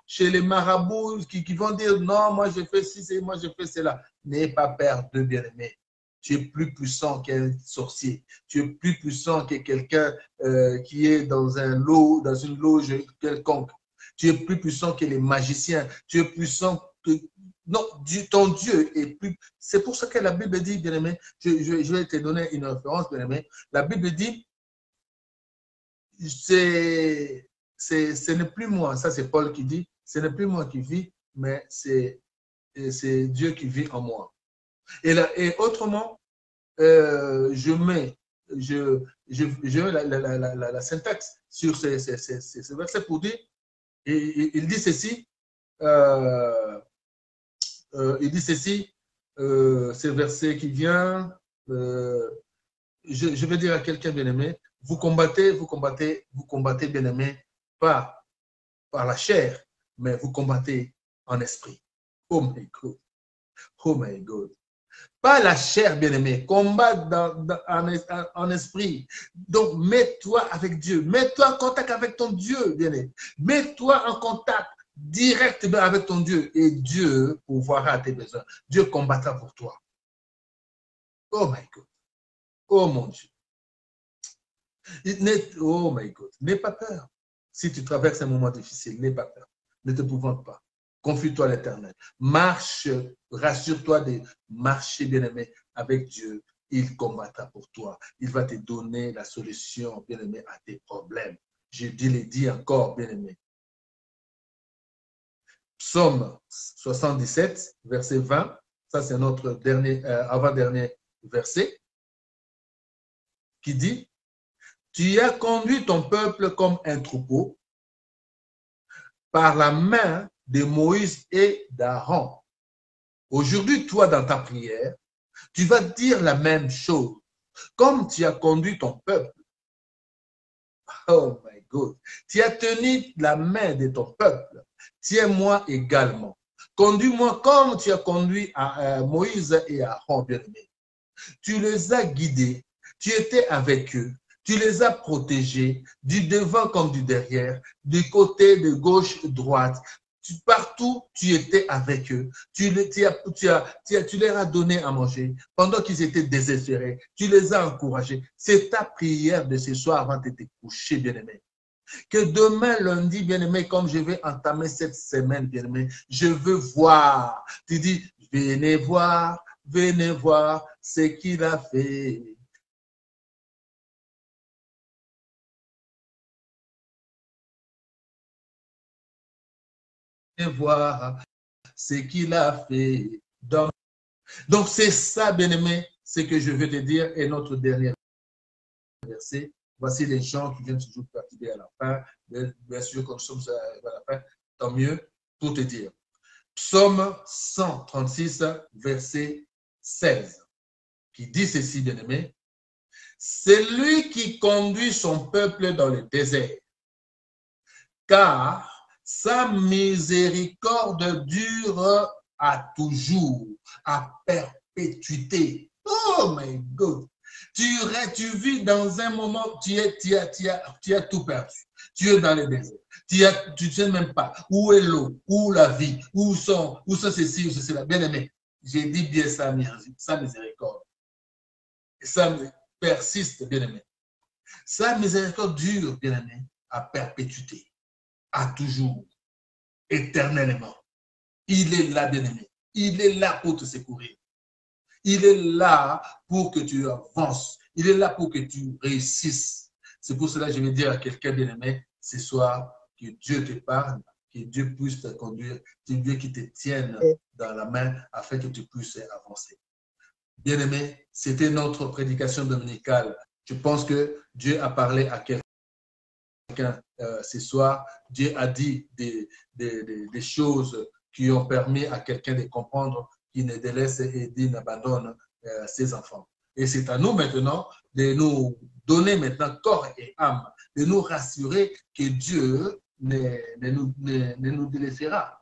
A: chez les marabouts, qui vont dire non, moi je fais ci, moi je fais cela. N'ayez pas peur d'eux, bien-aimés. Tu es plus puissant qu'un sorcier. Tu es plus puissant que quelqu'un qui est dans une loge quelconque. Tu es plus puissant que les magiciens. Tu es puissant que... Non, ton Dieu est plus... C'est pour ça que la Bible dit, bien-aimé, je vais te donner une référence, bien-aimé. La Bible dit, ce n'est plus moi, ça c'est Paul qui dit, ce n'est plus moi qui vis, mais c'est Dieu qui vit en moi. Et autrement, je mets la syntaxe sur ces versets pour dire, il dit ceci, ce verset qui vient, je vais dire à quelqu'un bien-aimé, vous combattez, bien-aimé, pas par la chair, mais vous combattez en esprit. Oh my God. Oh my God. Pas la chair, bien-aimé, combat en esprit. Donc, mets-toi avec Dieu. Mets-toi en contact avec ton Dieu, bien-aimé. Mets-toi en contact directement avec ton Dieu. Et Dieu pourvoira tes besoins. Dieu combattra pour toi. Oh my God. Oh mon Dieu. Oh my God. N'aie pas peur. Si tu traverses un moment difficile, n'aie pas peur. Ne te pouvante pas. Confie-toi à l'Éternel. Marche, rassure-toi de marcher, bien-aimé, avec Dieu. Il combattra pour toi. Il va te donner la solution, bien-aimé, à tes problèmes. Je l'ai dit encore, bien-aimé. Psaume 77, verset 20. Ça, c'est notre avant-dernier verset qui dit, « Tu as conduit ton peuple comme un troupeau par la main de Moïse et d'Aaron. » Aujourd'hui, toi, dans ta prière, tu vas dire la même chose. Comme tu as conduit ton peuple, oh my God, tu as tenu la main de ton peuple, tiens-moi également. Conduis-moi comme tu as conduit Moïse et Aaron, bien-aimé. Tu les as guidés, tu étais avec eux, tu les as protégés, du devant comme du derrière, du côté de gauche, droite. Partout, tu étais avec eux. Tu leur as donné à manger pendant qu'ils étaient désespérés. Tu les as encouragés. C'est ta prière de ce soir avant de te coucher, bien-aimé. Que demain, lundi, bien-aimé, comme je vais entamer cette semaine, bien-aimé, je veux voir. Tu dis, venez voir ce qu'il a fait. Voir ce qu'il a fait. Donc c'est ça, bien-aimé, ce que je veux te dire. Et notre dernier verset, voici les gens qui viennent toujours participer à la fin. Bien sûr, comme nous sommes à la fin, tant mieux pour te dire. Psaume 136, verset 16, qui dit ceci, bien-aimé. C'est lui qui conduit son peuple dans le désert, car sa miséricorde dure à toujours, à perpétuité. Oh my God! Tu vis dans un moment, tu as tout perdu. Tu es dans le désert. Tu ne sais même pas où est l'eau, où la vie, où sont ceci, où c'est cela. Bien aimé, j'ai dit bien sa miséricorde. Et ça persiste, bien aimé. Sa miséricorde dure, bien aimé, à perpétuité, à toujours, éternellement. Il est là, bien aimé. Il est là pour te secourir. Il est là pour que tu avances. Il est là pour que tu réussisses. C'est pour cela que je vais dire à quelqu'un bien-aimé, ce soir, que Dieu te parle, que Dieu puisse te conduire, que Dieu qui te tienne dans la main afin que tu puisses avancer. Bien-aimé, c'était notre prédication dominicale. Je pense que Dieu a parlé à quelqu'un ce soir. Dieu a dit des choses qui ont permis à quelqu'un de comprendre qu'il ne délaisse et qu'il n'abandonne ses enfants. Et c'est à nous maintenant de nous donner maintenant corps et âme, de nous rassurer que Dieu ne nous délaissera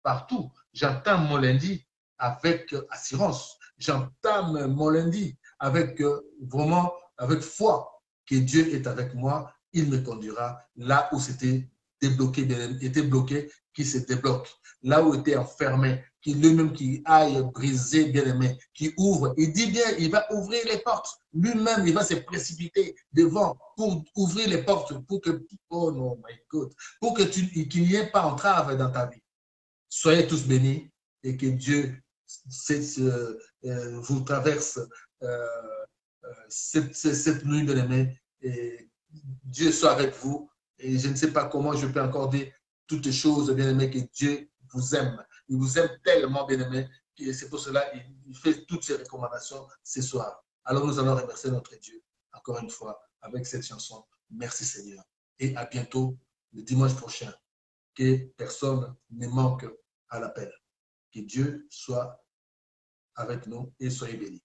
A: partout. J'entame mon lundi avec assurance. J'entame mon lundi avec vraiment avec foi que Dieu est avec moi. Il me conduira là où c'était débloqué, était bloqué, qui se débloque. Là où était enfermé, qui lui-même qui aille briser, bien-aimé, qui ouvre. Il dit bien, il va ouvrir les portes. Lui-même, il va se précipiter devant pour ouvrir les portes, pour que, oh non, my God, pour que qu'il n'y ait pas entrave dans ta vie. Soyez tous bénis et que Dieu vous traverse cette nuit de l'année et Dieu soit avec vous. Et je ne sais pas comment je peux encore dire toutes les choses, bien-aimés, que Dieu vous aime. Il vous aime tellement, bien-aimés, et c'est pour cela qu'il fait toutes ces recommandations ce soir. Alors nous allons remercier notre Dieu, encore une fois, avec cette chanson. Merci Seigneur. Et à bientôt le dimanche prochain. Que personne ne manque à l'appel. Que Dieu soit avec nous et soyez bénis.